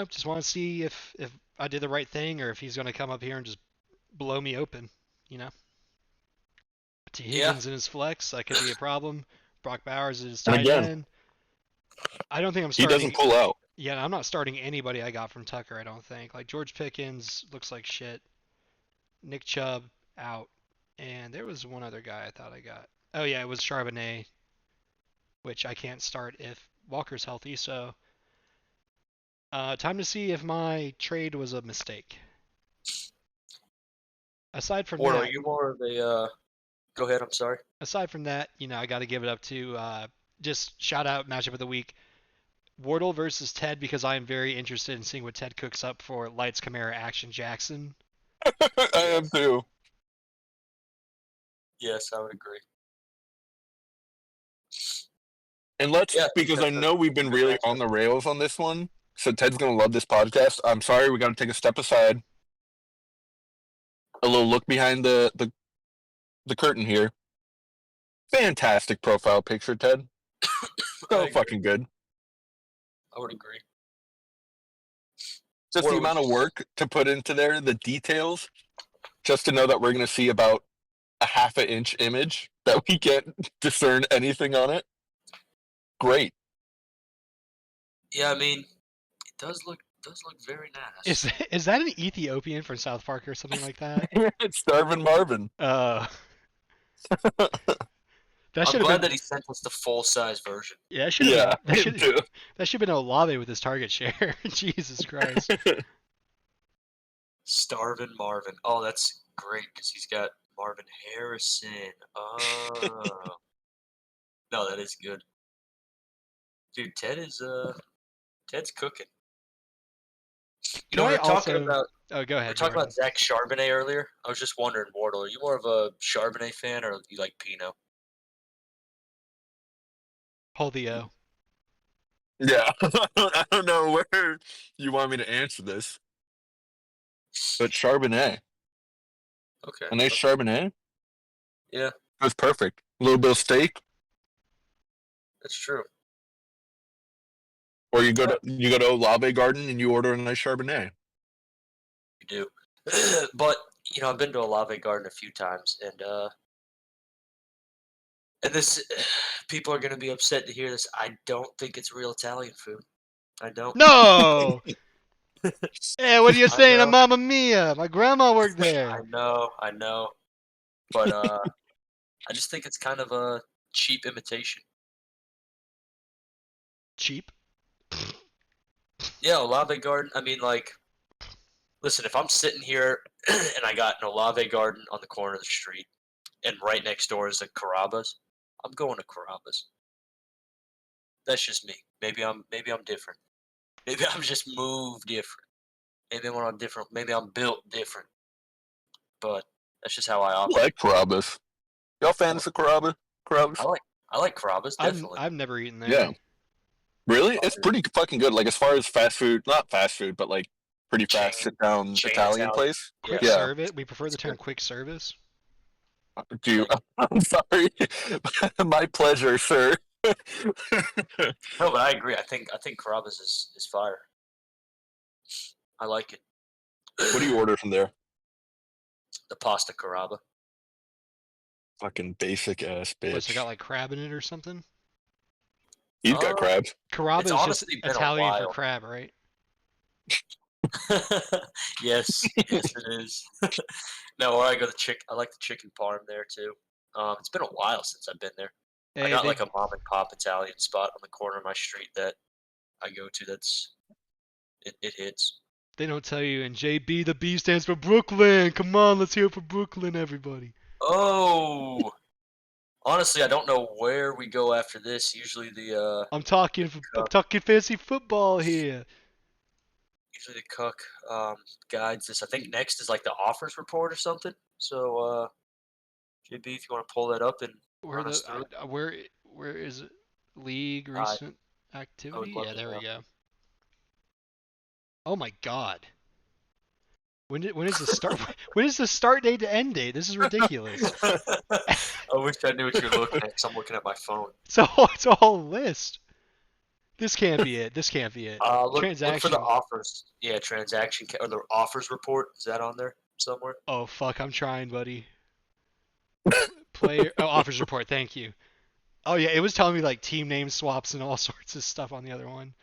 just want to see if I did the right thing or if he's going to come up here and just blow me open. T.
Yeah.
Higgins in his flex, that could be a problem. Brock Bowers is
And
tight
again,
end. I don't think I'm
he
starting.
doesn't pull out.
Yeah, I'm not starting anybody I got from Tucker. I don't think. Like George Pickens looks like shit. Nick Chubb out, and there was one other guy I thought I got. Oh yeah, it was Charbonnet, which I can't start if Walker's healthy. So, time to see if my trade was a mistake. Aside from
Or
that,
are you more of a? Go ahead. I'm sorry.
aside from that, I got to give it up to just shout out matchup of the week. Wardle versus Ted because I am very interested in seeing what Ted cooks up for Lights Camara Action Jackson.
I am too.
Yes, I would agree.
And because I
that's
know we've been
good
really
matchup.
on the rails on this one, so Ted's gonna love this podcast. I'm sorry, we got to take a step aside. A little look behind the curtain here. Fantastic profile picture, Ted.
I
So
agree.
fucking good.
I would agree.
Just
Or
the
would
amount of
you-
work to put into there, the details, just to know that we're gonna see about a half an inch image that we can't discern anything on it. Great.
Yeah, I mean, it does look very nice.
Is that an Ethiopian from South Park or something like that?
It's Starvin' Marvin.
That
I'm
should
glad
have been.
that he sent us the full size version.
Yeah, that should have been.
him too.
That should have been Olave with his target share. Jesus Christ.
Starvin' Marvin. Oh, that's great because he's got Marvin Harrison. Oh, no, that is good. Dude, Ted's cooking. You know, we were talking about
Oh, go
we
ahead.
were talking
Jordan.
about Zach Charbonnet earlier. I was just wondering, Wardle, are you more of a Charbonnet fan or you like Pinot?
Hold the O.
Yeah. I don't know where you want me to answer this, but Charbonnet.
Okay.
A nice Charbonnet?
Yeah,
That's perfect. A little bit of steak,
that's true.
or you go to Olave Garden and you order a nice Charbonnet.
You do. But I've been to Olave Garden a few times, and this people are gonna be upset to hear this. I don't think it's real Italian food. I don't.
No. Hey, what are you
I
saying?
know.
Mamma Mia. My grandma worked there.
I know. But I just think it's kind of a cheap imitation.
Cheap.
Yeah, Olave Garden. I mean, like, listen, if I'm sitting here and I got an Olave Garden on the corner of the street, and right next door is a Carrabba's, I'm going to Carrabba's. That's just me. Maybe I'm different. Maybe I'm just moved different. Maybe I'm different. Maybe I'm built different. But that's just how I
I
operate.
like Carrabba's. Y'all fans of Carrabba's?
I
Carrabba's?
like I like Carrabba's definitely.
I've never eaten there.
Yeah. Really?
Oh,
It's
really?
pretty fucking good. Like as far as fast food, not fast food, but like pretty fast
Chain
sit down
chain
Italian
Italian.
place.
Quick
Yeah,
Yeah.
service. We prefer
it's
the term
good.
quick service.
Do you,
Thank
I'm sorry. My pleasure, sir.
No, but I agree. I think Carrabba's is fire. I like it.
What do you order from there?
The pasta Carrabba.
Fucking basic ass
What's it got,
bitch.
like crab in it or something?
He's got
Uh,
crabs.
Carrabba
it's
is just
honestly been a
Italian for
while.
crab, right?
Yes, yes, it is. No, or I go I like the chicken parm there too. It's been a while since I've been there. I
Hey,
got like a mom and pop Italian spot on the corner of my street that I go to. It hits.
they don't tell you. And JB, the B stands for Brooklyn. Come on, let's hear it for Brooklyn, everybody.
Oh, honestly, I don't know where we go after this. Usually
I'm talking fancy football here.
usually the cook guides this. I think next is like the offers report or something. So JB, if you want to pull that up and
Where
run us through it,
where is it? League
I
recent
I would
activity?
love
Yeah,
to
there we
know.
go. Oh my God. When is the start when is the start date to end date? This is ridiculous.
I wish I knew what you're looking at because I'm looking at my phone.
It's a whole list. This can't be it. This can't be it.
Look for the
Transaction.
offers. Yeah, or the offers report. Is that on there somewhere?
Oh fuck, I'm trying, buddy. Player offers report. Thank you. Oh yeah, it was telling me like team name swaps and all sorts of stuff on the other one.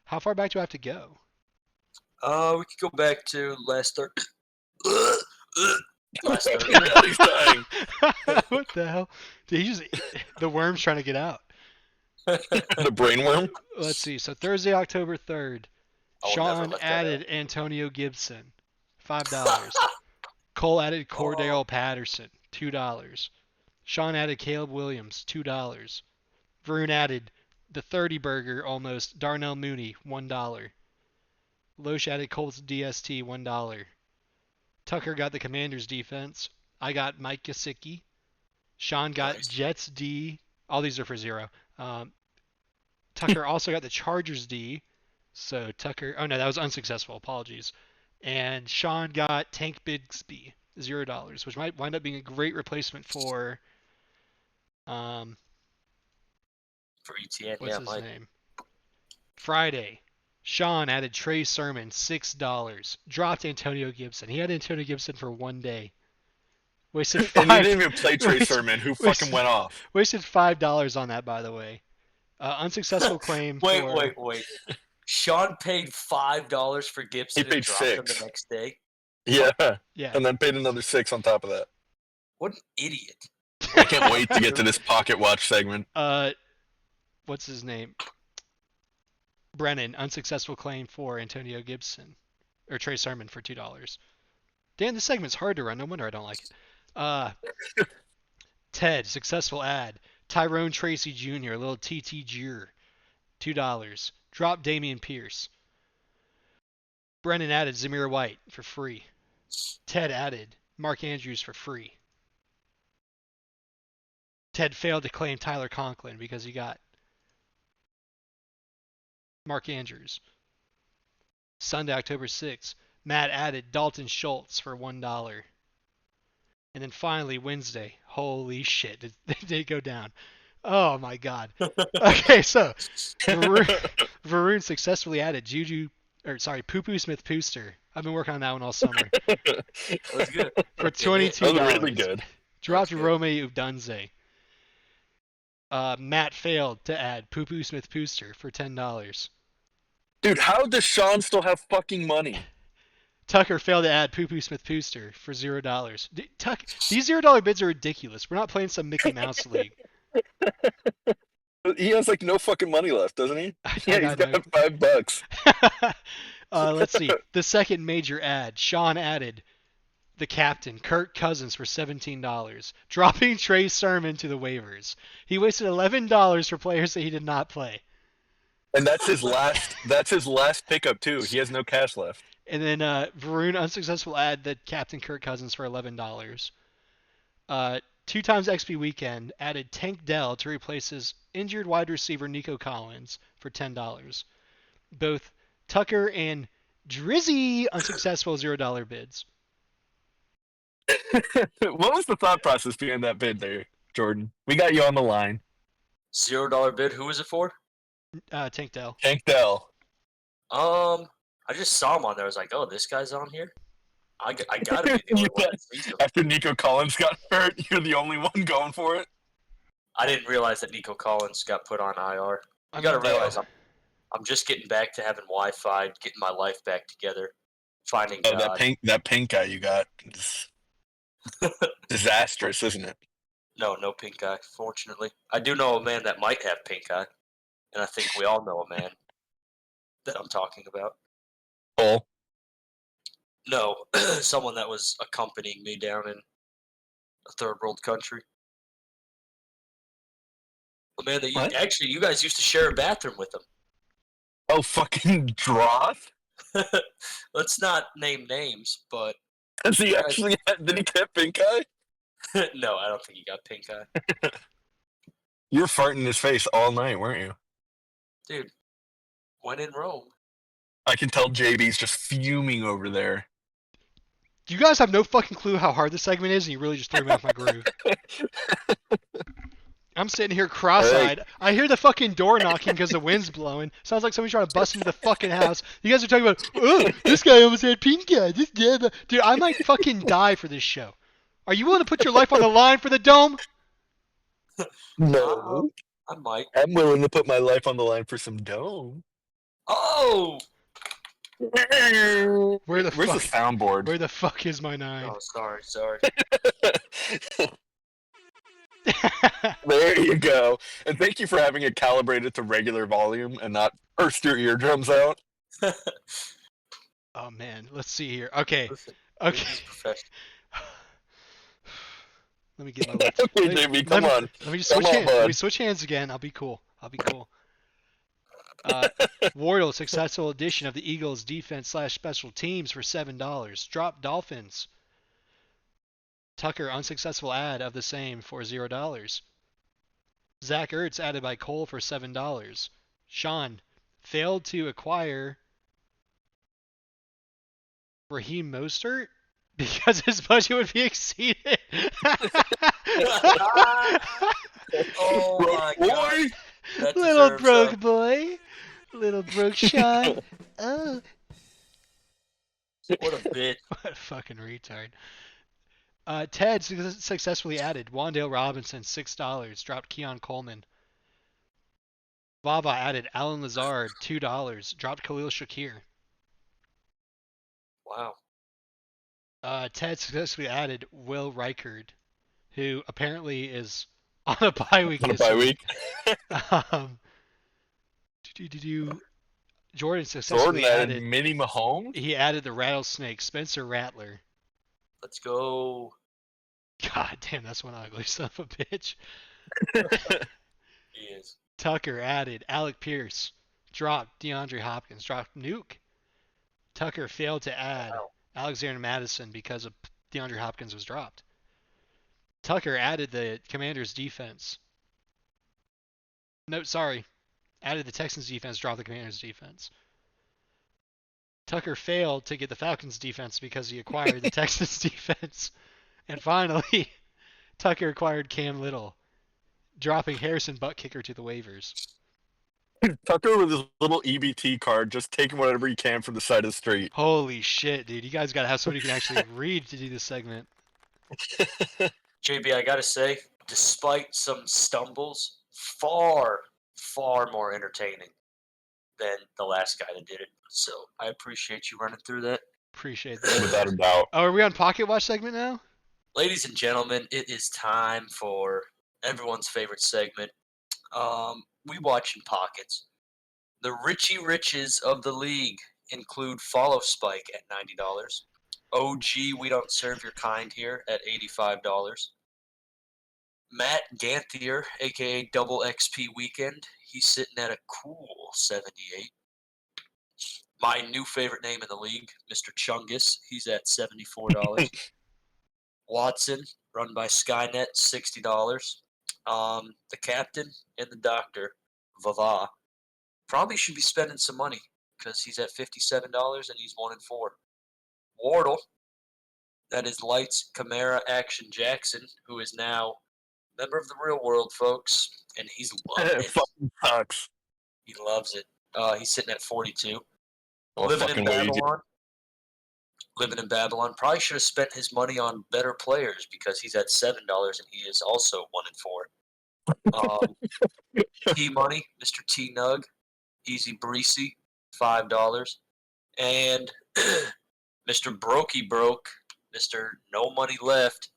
How far back do I have to go?
We could go back to last Thursday. Last Thursday.
He's dying.
What the hell? Did he just the worm's trying to get out.
The brainworm?
Let's see. So Thursday, October 3rd,
I will never
Sean
let that
added Antonio Gibson, $5. Cole added Cordero Patterson, $2. Sean added Caleb Williams, $2. Varun added the 30 burger almost Darnell Mooney, $1. Loesch added Colts DST, $1. Tucker got the Commanders defense. I got Mike Gesicki. Sean got
Nice.
Jets D. All these are for 0. Tucker also got the Chargers D. So Tucker, oh no, that was unsuccessful. Apologies. And Sean got Tank Bigsby, $0, which might wind up being a great replacement for
For ETN,
what's
yeah,
his
Mike.
name? Friday. Sean added Trey Sermon, $6. Dropped Antonio Gibson. He had Antonio Gibson for 1 day. Wasted
And you
five.
didn't even play Trey Sermon, who fucking went off.
Wasted $5 on that, by the way. Unsuccessful claim
Wait,
for.
wait. Sean paid $5 for Gibson
He
and
paid
dropped him
$6.
the next day.
Yeah.
Yeah.
And then paid another $6 on top of that.
What an idiot!
I can't wait to get to this pocket watch segment.
What's his name? Brennan, unsuccessful claim for Antonio Gibson. Or Trey Sermon for $2. Damn, this segment's hard to run. No wonder I don't like it. Ted, successful ad. Tyrone Tracy Jr., little TT Jr., $2. Drop Damian Pierce. Brennan added Zamir White for free. Ted added Mark Andrews for free. Ted failed to claim Tyler Conklin because he got Mark Andrews. Sunday, October 6th, Matt added Dalton Schultz for $1. And then finally, Wednesday, holy shit, did it go down? Oh my god. Okay, so Varun successfully added Poo Smith Pooster I've been working on that one all summer.
That was good.
For
It hit.
$22.
That was really good.
Dropped
That's good.
Rome Udunze. Matt failed to add Poo Poo Smith Pooster for $10.
Dude, how does Sean still have fucking money?
Tucker failed to add Poo Poo Smith Pooster for $0. These $0 bids are ridiculous. We're not playing some Mickey Mouse league.
He has like no fucking money left, doesn't he? Yeah, he's got $5.
Let's see. The second major ad. Sean added the captain, Kirk Cousins, for $17, dropping Trey Sermon to the waivers. He wasted $11 for players that he did not play.
And that's his last. That's his last pickup too. He has no cash left.
And then Varun unsuccessful ad the captain Kirk Cousins for $11. 2 times XP weekend added Tank Dell to replace his injured wide receiver Nico Collins for $10. Both Tucker and Drizzy unsuccessful $0 bids.
What was the thought process behind that bid there, Jordan? We got you on the line.
$0 bid. Who was it for?
Tank Dell.
Tank Dell.
I just saw him on there. I was like, oh, this guy's on here. I gotta be the only one that sees him.
After Nico Collins got hurt, you're the only one going for it.
I didn't realize that Nico Collins got put on IR. You gotta realize I'm just getting back to having Wi-Fi, getting my life back together, finding
Oh,
God.
that pink guy you got. Disastrous, isn't it?
No pink eye, fortunately. I do know a man that might have pink eye, and I think we all know a man that I'm talking about.
Cole.
No, someone that was accompanying me down in a third world country. A man that you guys used to share a bathroom with him.
Oh, fucking Droth?
Let's not name names, but
Does he actually did he get pink eye?
no, I don't think he got pink eye.
You were farting in his face all night, weren't you?
Dude, when in Rome.
I can tell JB's just fuming over there.
You guys have no fucking clue how hard this segment is, and you really just threw me off my groove. I'm sitting here cross-eyed.
Hey.
I hear the fucking door knocking because the wind's blowing. Sounds like somebody's trying to bust into the fucking house. You guys are talking about, oh, this guy almost had pink eye. Dude, I might fucking die for this show. Are you willing to put your life on the line for the dome?
No.
I might.
I'm willing to put my life on the line for some dome.
Oh!
Where's
the soundboard?
Where the fuck is my 9?
Oh, sorry.
There you go. And thank you for having it calibrated to regular volume and not burst your eardrums out.
Oh man, let's see here. Okay.
Listen,
Okay.
he's professional.
Let me get my lips.
Okay, JB, come on.
Let me just
Come
switch
on,
hands.
bud.
Let me switch hands again. I'll be cool. Wardle, successful addition of the Eagles defense / special teams for $7. Drop Dolphins. Tucker, unsuccessful ad of the same for $0. Zach Ertz added by Cole for $7. Sean, failed to acquire Raheem Mostert because his budget would be exceeded.
Oh my god. That
Little
deserves
broke boy. Little broke Sean. Oh.
What a bitch.
What a fucking retard. Ted successfully added Wandale Robinson, $6. Dropped Keon Coleman. Vava added Alan Lazard, $2. Dropped Khalil Shakir.
Wow.
Ted successfully added Will Reichard, who apparently is on a bye week.
On a bye week.
Jordan successfully added
Minnie Mahomes.
He added the rattlesnake, Spencer Rattler.
Let's go.
God damn, that's one ugly son of a bitch.
He is.
Tucker added Alec Pierce. Dropped DeAndre Hopkins. Dropped Nuke. Tucker failed to add Alexander Madison because of DeAndre Hopkins was dropped. Tucker added the Commanders defense. No, sorry. Added the Texans defense, dropped the Commanders defense. Tucker failed to get the Falcons defense because he acquired the Texans defense. And finally, Tucker acquired Cam Little, dropping Harrison Buttkicker to the waivers.
Tucker with his little EBT card, just taking whatever he can from the side of the street.
Holy shit, dude! You guys gotta have somebody who can actually read to do this segment.
JB, I gotta say, despite some stumbles, far, far more entertaining than the last guy that did it. So I appreciate you running through that.
Appreciate that.
Without a doubt.
Oh, are we on Pocket Watch segment now?
Ladies and gentlemen, it is time for everyone's favorite segment. We watch in pockets. The Richie Riches of the league include Follow Spike at $90. OG, we don't serve your kind here at $85. Matt Ganthier, aka Double XP Weekend, he's sitting at a cool 78. My new favorite name in the league, Mr. Chungus, he's at $74. Watson, run by Skynet, $60. The captain and the doctor, Vava, probably should be spending some money because he's at $57 and he's 1-4. Wardle, that is Lights Camara Action Jackson, who is now a member of the real world, folks, and he's loving
It
it.
fucking sucks.
He loves it. He's sitting at 42.
Oh,
Living in
fucking Luigi.
Babylon. Living in Babylon. Probably should have spent his money on better players because he's at $7 and he is also 1-4. T Money, Mr. T Nug, Easy Breezy, $5. And Mr. Brokey Broke, Mr. No Money Left,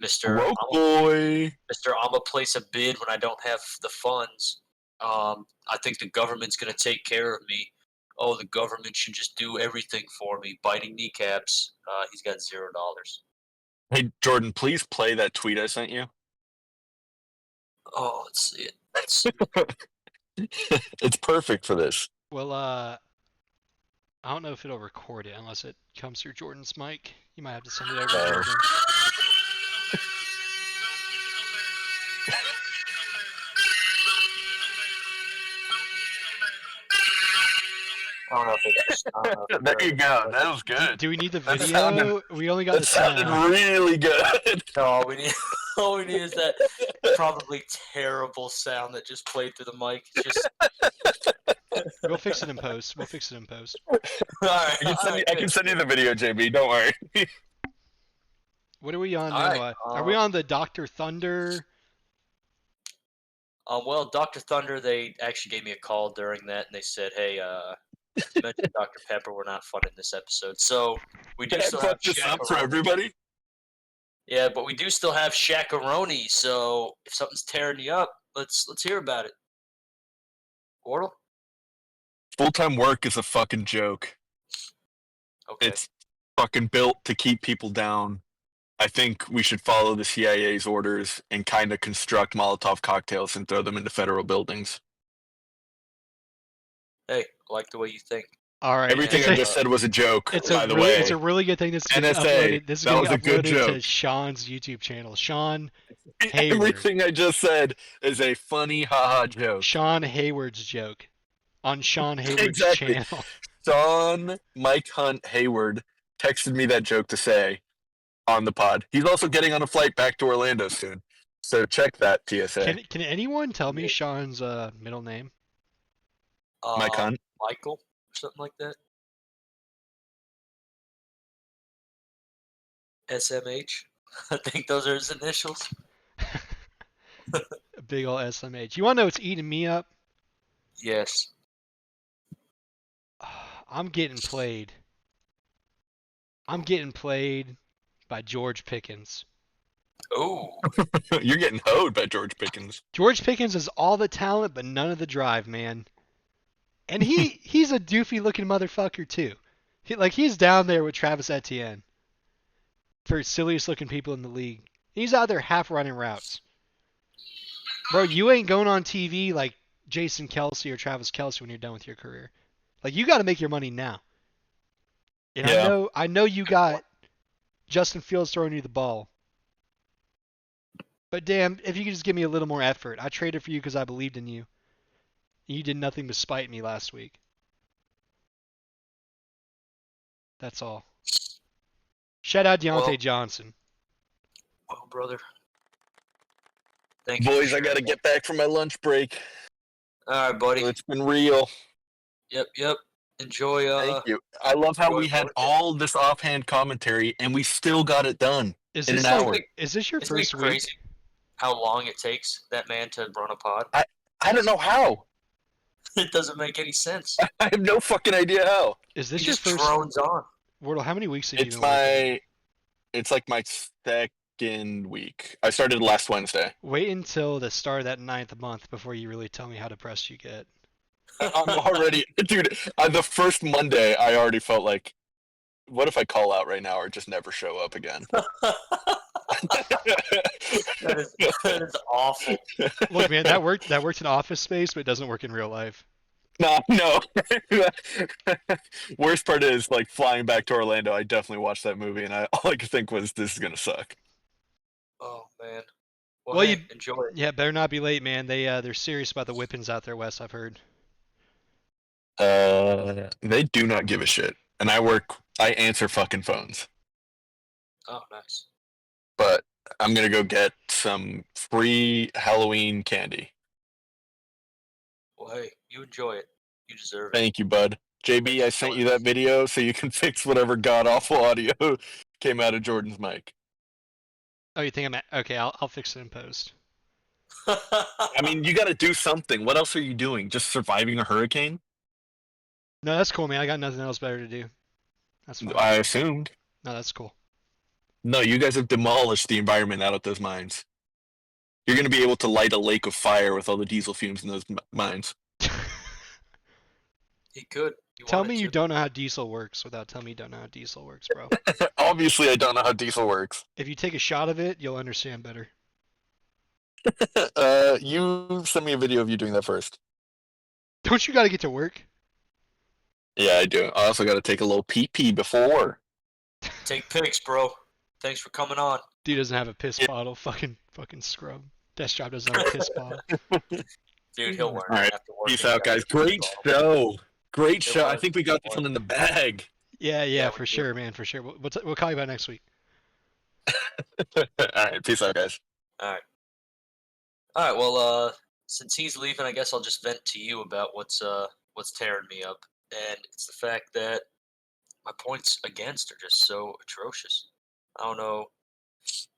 Mr.
Broke boy.
Mr. I'ma place a bid when I don't have the funds. I think the government's gonna take care of me. Oh, the government should just do everything for me. Biting kneecaps. He's got $0.
Hey, Jordan, please play that tweet I sent you.
Oh, let's see it.
It's perfect for this.
Well, I don't know if it'll record it unless it comes through Jordan's mic. You might have to send it over to Jordan.
I don't know if
There you go. That was good.
Do we need the
That
video?
sounded-
We only got
That
the
sounded
sound.
really good.
No, all we need is that probably terrible sound that just played through the mic. It's just
We'll fix it in post. We'll fix it in post.
all right.
I can send you the video, JB. Don't worry.
What are we on
All
now?
right,
Are we on the Dr. Thunder?
Well, Dr. Thunder, they actually gave me a call during that, and they said, "Hey, you mentioned Dr. Pepper. We're not funding this episode." So we do
Can I
still have
fuck this up for
Shakaroni.
everybody?
Yeah, but we do still have Shakaroni. So if something's tearing you up, let's hear about it. Wardle?
Full-time work is a fucking joke.
Okay.
It's fucking built to keep people down. I think we should follow the CIA's orders and kind of construct Molotov cocktails and throw them into federal buildings.
Hey, I like the way you think.
All right.
Everything
it's
I
a-
just said was a joke,
It's
by
a
the
really,
way.
it's a really good thing. This is gonna be
NSA,
uploaded. This is
that
gonna
was
be
a good
uploaded to
joke.
Sean's YouTube channel. Sean Hayward.
Everything I just said is a funny haha joke.
Sean Hayward's joke on Sean Hayward's
Exactly.
channel.
Sean Mike Hunt Hayward texted me that joke to say on the pod. He's also getting on a flight back to Orlando soon. So check that, TSA.
Can anyone tell me Sean's middle name?
Mike Hunt?
Michael, or something like that. SMH. I think those are his initials.
Big ol' SMH. You wanna know what's eating me up?
Yes.
I'm getting played. I'm getting played by George Pickens.
Ooh.
You're getting hoed by George Pickens.
George Pickens has all the talent but none of the drive, man. And he's a doofy looking motherfucker too. He's down there with Travis Etienne for silliest looking people in the league. He's out there half running routes. Bro, you ain't going on TV like Jason Kelsey or Travis Kelsey when you're done with your career. Like, you got to make your money now. And
Yeah.
I know you got Justin Fields throwing you the ball. But damn, if you could just give me a little more effort. I traded for you because I believed in you. You did nothing but spite me last week. That's all. Shout out Deontay
Well-
Johnson.
Well, brother. Thank you.
Boys,
for
I gotta
sharing
get back from my lunch break.
All right, buddy.
It's been real.
Yep. Enjoy.
Thank you. I love how
enjoy
we had
work.
all this offhand commentary and we still got it done
Is
in an
this like?
hour.
Is this your
Isn't it
first
crazy
week?
how long it takes that man to run a pod?
I don't know how.
It doesn't make any sense.
I have no fucking idea how.
Is
He
this your
just
first?
drones on.
Wardle, how many weeks have you
It's
been working?
like my second week. I started last Wednesday.
Wait until the start of that 9th month before you really tell me how depressed you get.
I'm already, dude. The first Monday, I already felt like, what if I call out right now or just never show up again?
that is awful.
Look, man, that worked. That worked in Office Space, but it doesn't work in real life.
No. Worst part is like flying back to Orlando. I definitely watched that movie, and all I could think was, this is gonna suck.
Oh man. Well,
Well,
hey,
you
enjoy it.
yeah, better not be late, man. They're serious about the whippings out there west. I've heard.
They do not give a shit, and I answer fucking phones.
Oh, nice.
But I'm gonna go get some free Halloween candy.
Well, hey, you enjoy it. You deserve it.
Thank you, bud. JB, I sent you that video so you can fix whatever god awful audio came out of Jordan's mic.
Oh, you think okay? I'll fix it in post.
I mean, you got to do something. What else are you doing? Just surviving a hurricane?
No, that's cool, man. I got nothing else better to do. That's fine.
I assumed.
No, that's cool.
No, you guys have demolished the environment out at those mines. You're going to be able to light a lake of fire with all the diesel fumes in those mines.
He could.
Tell me you don't know how diesel works without telling me you don't know how diesel works, bro.
Obviously, I don't know how diesel works.
If you take a shot of it, you'll understand better.
You send me a video of you doing that first.
Don't you gotta get to work?
Yeah, I do. I also got to take a little pee before.
Take pics, bro. Thanks for coming on.
Dude doesn't have a piss bottle. Fucking scrub. Desk job doesn't have a piss bottle.
Dude, he'll learn.
All right.
After work.
Peace out, guys. Great show. Great show. I think we got this one in the bag.
Yeah, for sure, man, for sure. We'll call you about next week.
All right. Peace out, guys.
All right. Well, since he's leaving, I guess I'll just vent to you about what's tearing me up, and it's the fact that my points against are just so atrocious. I don't know,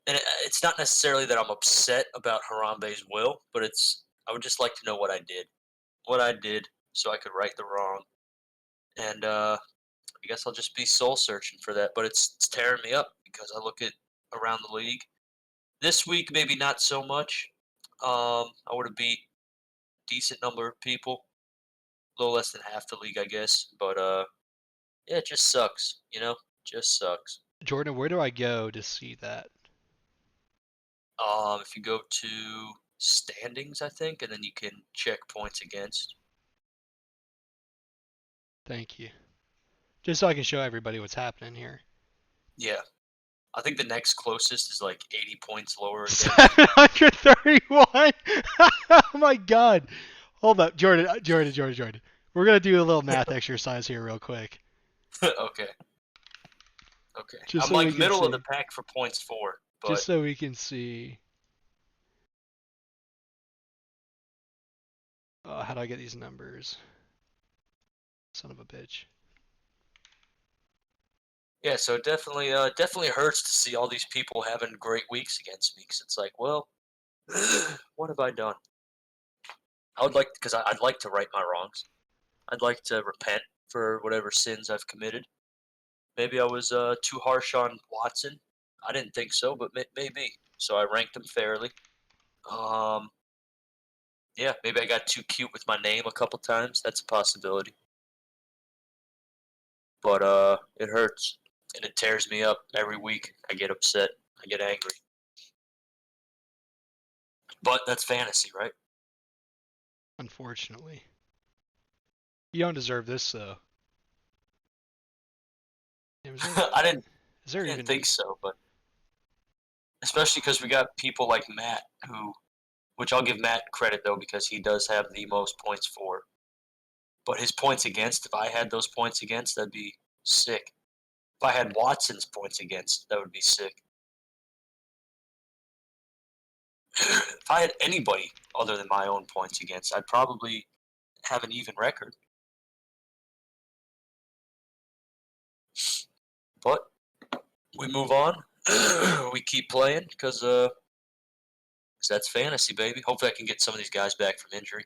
and it's not necessarily that I'm upset about Harambe's will, but I would just like to know what I did, so I could right the wrong, and I guess I'll just be soul searching for that. But it's tearing me up because I look at around the league. This week, maybe not so much. I would have beat decent number of people, a little less than half the league, I guess. But yeah, it just sucks. Just sucks.
Jordan, where do I go to see that?
If you go to standings, I think, and then you can check points against.
Thank you. Just so I can show everybody what's happening here.
Yeah, I think the next closest is like 80 points lower. Again.
731. Oh my God. Hold up, Jordan. We're gonna do a little math exercise here, real quick.
Okay.
Just
I'm
so
like
we can
middle of
see.
the pack for points for, but
Just so we can see. How do I get these numbers? Son of a bitch.
yeah, so it definitely hurts to see all these people having great weeks against me. Because it's like, well, what have I done? I'd like to right my wrongs. I'd like to repent for whatever sins I've committed. Maybe I was too harsh on Watson. I didn't think so, but maybe. So I ranked him fairly. Yeah, maybe I got too cute with my name a couple times. That's a possibility. But it hurts and it tears me up every week. I get upset. I get angry. But that's fantasy, right?
Unfortunately. You don't deserve this, though.
I didn't
even
think so, but especially because we got people like Matt, which I'll give Matt credit though because he does have the most points for. But his points against, if I had those points against, that'd be sick. If I had Watson's points against, that would be sick. If I had anybody other than my own points against, I'd probably have an even record. But we move on. We keep playing because that's fantasy, baby. Hopefully, I can get some of these guys back from injury.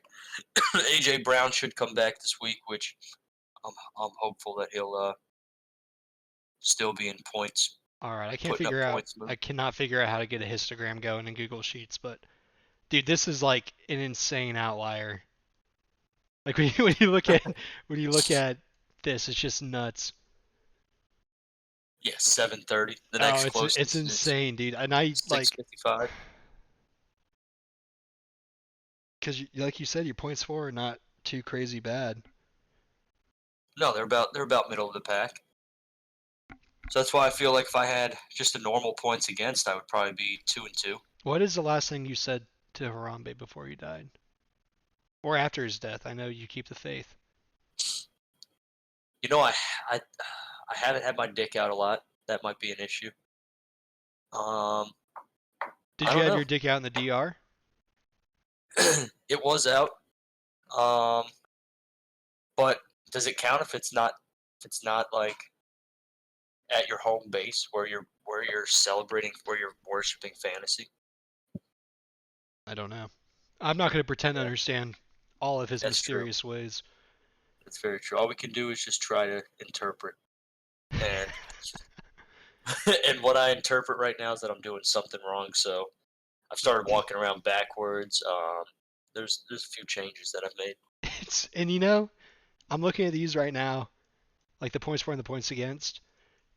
AJ Brown should come back this week, which I'm hopeful that he'll still be in points,
All right,
putting up points.
I cannot figure out how to get a histogram going in Google Sheets, but dude, this is like an insane outlier. Like when you look at this, it's just nuts.
Yeah, 730. The
Oh,
next
it's
closest is
insane, dude. And I like
655.
because like you said, your points for are not too crazy bad.
No, they're about middle of the pack. So that's why I feel like if I had just a normal points against, I would probably be 2-2.
What is the last thing you said to Harambe before he died? Or after his death? I know you keep the faith.
You know, I haven't had my dick out a lot. That might be an issue.
Did
I
you
don't
have
know.
your dick out in the DR?
It was out. Um, but does it count if it's not like at your home base where you're celebrating, where you're worshiping fantasy?
I don't know. I'm not going to pretend to
Yeah,
understand all of his
that's true.
mysterious ways.
That's very true. All we can do is just try to interpret. And and what I interpret right now is that I'm doing something wrong. So I've started walking around backwards. There's a few changes that I've made.
And I'm looking at these right now, like the points for and the points against.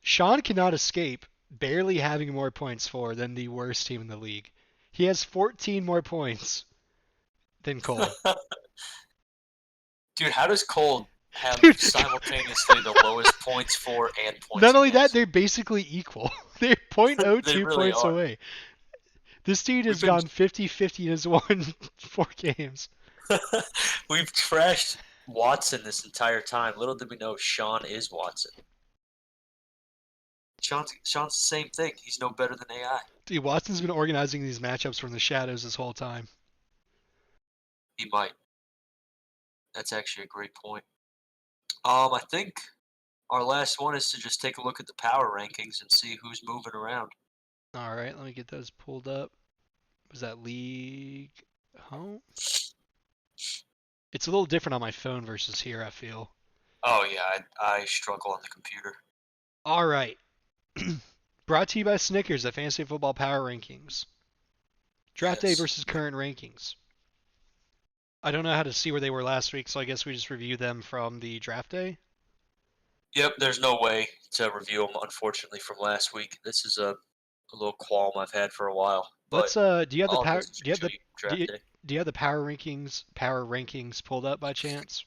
Sean cannot escape barely having more points for than the worst team in the league. He has 14 more points than Cole.
Dude, how does Cole have
Dude,
simultaneously the lowest points for and points
not only that,
against?
they're basically equal. They're
They
0.02
really
points
are.
away. This dude
We've
has
been
gone 50-50 and has won 4 games.
we've trashed Watson this entire time. Little did we know Sean is Watson. Sean's the same thing. He's no better than AI.
Dude, Watson's been organizing these matchups from the shadows this whole time.
He might. That's actually a great point. I think our last one is to just take a look at the power rankings and see who's moving around.
All right, let me get those pulled up. Was that league home? It's a little different on my phone versus here, I feel.
Oh yeah, I struggle on the computer.
All right. Brought to you by Snickers at Fantasy Football Power Rankings. Draft day
Yes.
versus current rankings. I don't know how to see where they were last week, so I guess we just review them from the draft day.
Yep. There's no way to review them, unfortunately, from last week. This is a little qualm I've had for a while, but
Let's do you have the
all of
power
this is to show you
do
draft
you,
day.
do you have the power rankings pulled up by chance?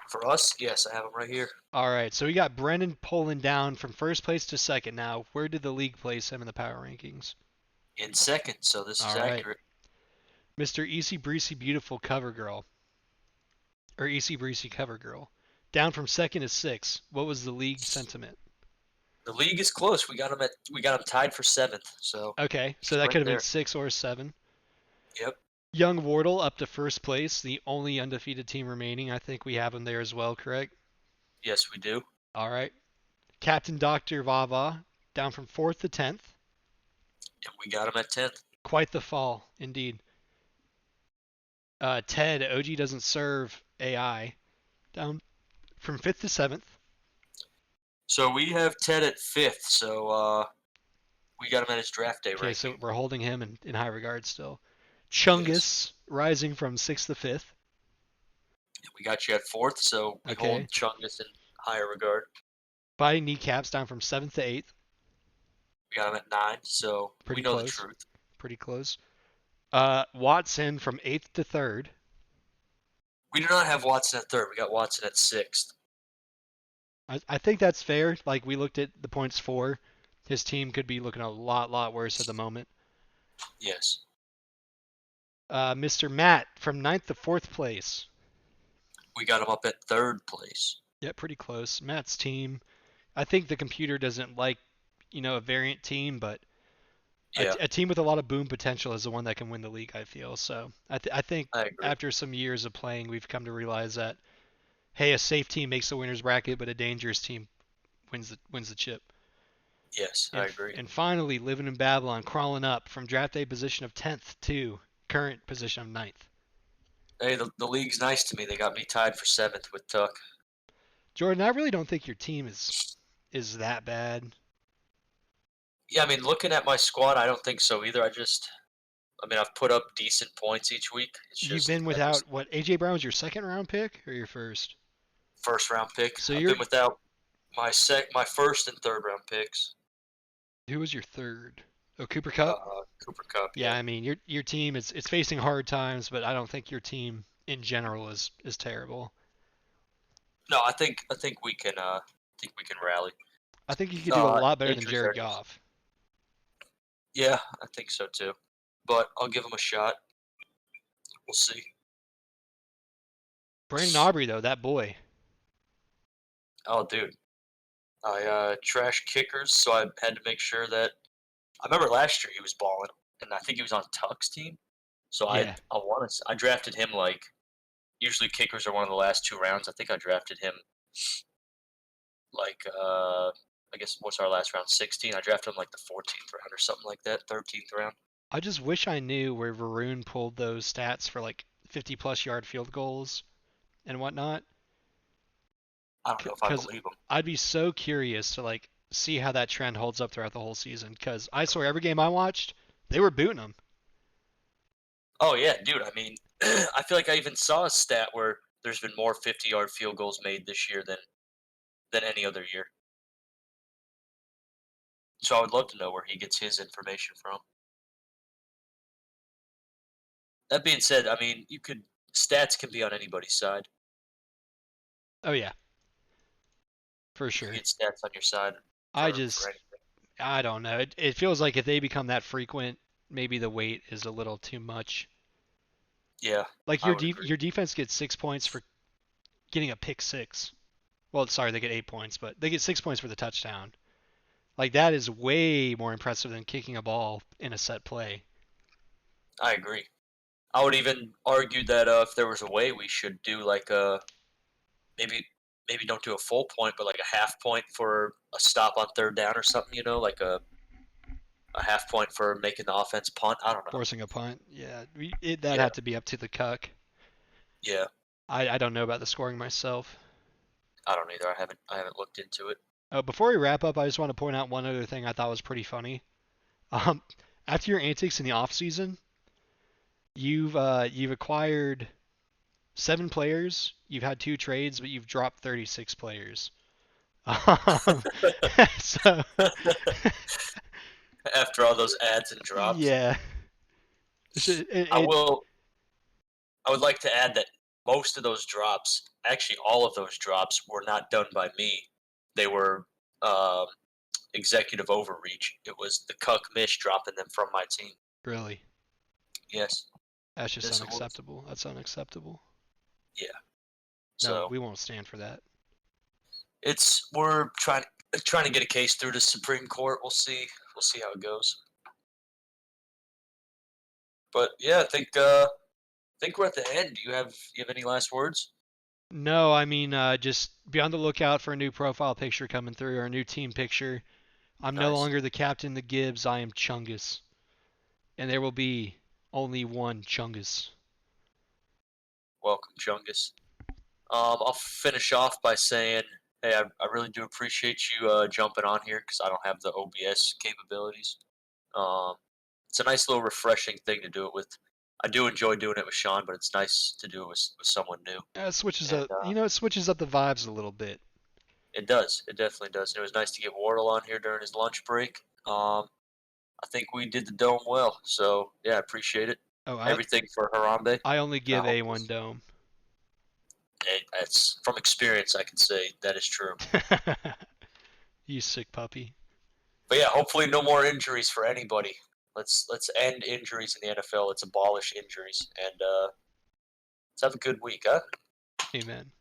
For us, yes, I have them right here.
All right, so we got Brendan pulling down from first place to second now. Where did the league place him in the power rankings?
In second, so this
All
is
right.
accurate.
Mr. Easy Breezy Beautiful Cover Girl. Or Easy Breezy Cover Girl. Down from second to sixth. What was the league sentiment?
The league is close. We got them tied for seventh. So
Okay, so
it's
that
right
could have been
there.
6 or 7.
Yep.
Young Wardle up to first place, the only undefeated team remaining. I think we have him there as well, correct?
Yes, we do.
All right. Captain Dr. Vava down from 4th to 10th.
And we got them at 10th.
Quite the fall, indeed. Ted, OG doesn't serve AI, down from 5th to 7th.
So we have Ted at 5th. So we got him at his draft day
Okay, so
ranking.
we're holding him in high regard still.
Yes.
Chungus rising from 6th to 5th.
And we got you at 4th. So we
Okay.
hold Chungus in higher regard.
Biting kneecaps down from 7th to 8th.
We got him at 9. So
Pretty
we know the
close.
truth.
Pretty close. Watson from 8th to 3rd.
We do not have Watson at 3rd. We got Watson at 6th.
I think that's fair. Like, we looked at the points for. His team could be looking a lot worse at the moment.
Yes.
Mr. Matt from 9th to 4th place.
We got him up at 3rd place.
Yeah, pretty close. Matt's team. I think the computer doesn't like, a variant team, but
Yeah,
A team with a lot of boom potential is the one that can win the league. I feel so. I think
I agree.
after some years of playing, we've come to realize that hey, a safe team makes the winners bracket, but a dangerous team wins the chip.
Yes, I agree.
And finally, living in Babylon, crawling up from draft day position of 10th to current position of 9th.
Hey, the league's nice to me. They got me tied for 7th with Tuck.
Jordan, I really don't think your team is that bad.
Yeah, I mean, looking at my squad, I don't think so either. I mean, I've put up decent points each week. It's
You've
just
been
I just
without what AJ Brown was your second round pick or your first?
first round pick.
So
I've
you're
been without my first and third round picks.
who was your third? Oh, Cooper Cup.
Cooper Cup,
Yeah,
yeah.
I mean your team is it's facing hard times, but I don't think your team in general is terrible.
No, I think we can rally.
I think you could do a lot better than
Injuries
Jared
are just
Goff.
yeah, I think so too. But I'll give him a shot. We'll see.
Brandon Aubrey though, that boy.
Oh, dude, I trash kickers, so I had to make sure that I remember last year he was balling, and I think he was on Tuck's team. So
Yeah,
I drafted him like usually kickers are one of the last 2 rounds. I think I drafted him like I guess what's our last round? 16. I drafted him like the 14th round or something like that, 13th round.
I just wish I knew where Varun pulled those stats for like 50 plus yard field goals and whatnot.
I don't know if I
Because
believe him.
I'd be so curious to like see how that trend holds up throughout the whole season. Because I swear every game I watched, they were booting him.
Oh yeah, dude. I mean, I feel like I even saw a stat where there's been more 50-yard field goals made this year than any other year. So I would love to know where he gets his information from. That being said, I mean, stats can be on anybody's side.
Oh yeah, for
You can
sure.
get stats on your side
I
for
just
anything.
I don't know. It feels like if they become that frequent, maybe the weight is a little too much.
Yeah,
Like
I would agree.
your defense gets 6 points for getting a pick six. Well, sorry, they get 8 points, but they get 6 points for the touchdown. Like that is way more impressive than kicking a ball in a set play.
I agree. I would even argue that if there was a way, we should do like maybe maybe don't do a full point, but like a half point for a stop on third down or something. Like a half point for making the offense punt. I don't know.
Forcing a punt, yeah, that
Yeah,
had to be up to the cuck.
yeah.
I don't know about the scoring myself.
I don't either. I haven't looked into it.
Before we wrap up, I just want to point out one other thing I thought was pretty funny. Um, After your antics in the off season, you've acquired 7 players. You've had 2 trades, but you've dropped 36 players. Um, so
After all those ads and drops,
yeah,
I
it,
will. I would like to add that most of those drops, actually all of those drops, were not done by me. They were um, executive overreach. It was the cuck Mish dropping them from my team.
really,
Yes,
that's just
yes, it was.
unacceptable. That's unacceptable.
Yeah.
No,
So
we won't stand for that.
we're trying to get a case through the Supreme Court. We'll see. We'll see how it goes. But yeah, I think we're at the end. Do you have any last words?
No, I mean, just be on the lookout for a new profile picture coming through or a new team picture. I'm no
Nice.
longer the captain, the Gibbs. I am Chungus, and there will be only one Chungus.
Welcome, Chungus. I'll finish off by saying, hey, I really do appreciate you jumping on here because I don't have the OBS capabilities. Um, it's a nice little refreshing thing to do it with. I do enjoy doing it with Sean, but it's nice to do it with someone new.
It switches
And
up, it switches up the vibes a little bit.
it does. It definitely does. And it was nice to get Wardle on here during his lunch break. I think we did the dome well. So, yeah, I appreciate it.
Oh,
Everything for Harambe.
I only
And I
give
hope
A1 dome.
it's from experience, I can say that is true.
You sick puppy.
But yeah, hopefully no more injuries for anybody. Let's end injuries in the NFL. Let's abolish injuries and let's have a good week, huh?
Amen.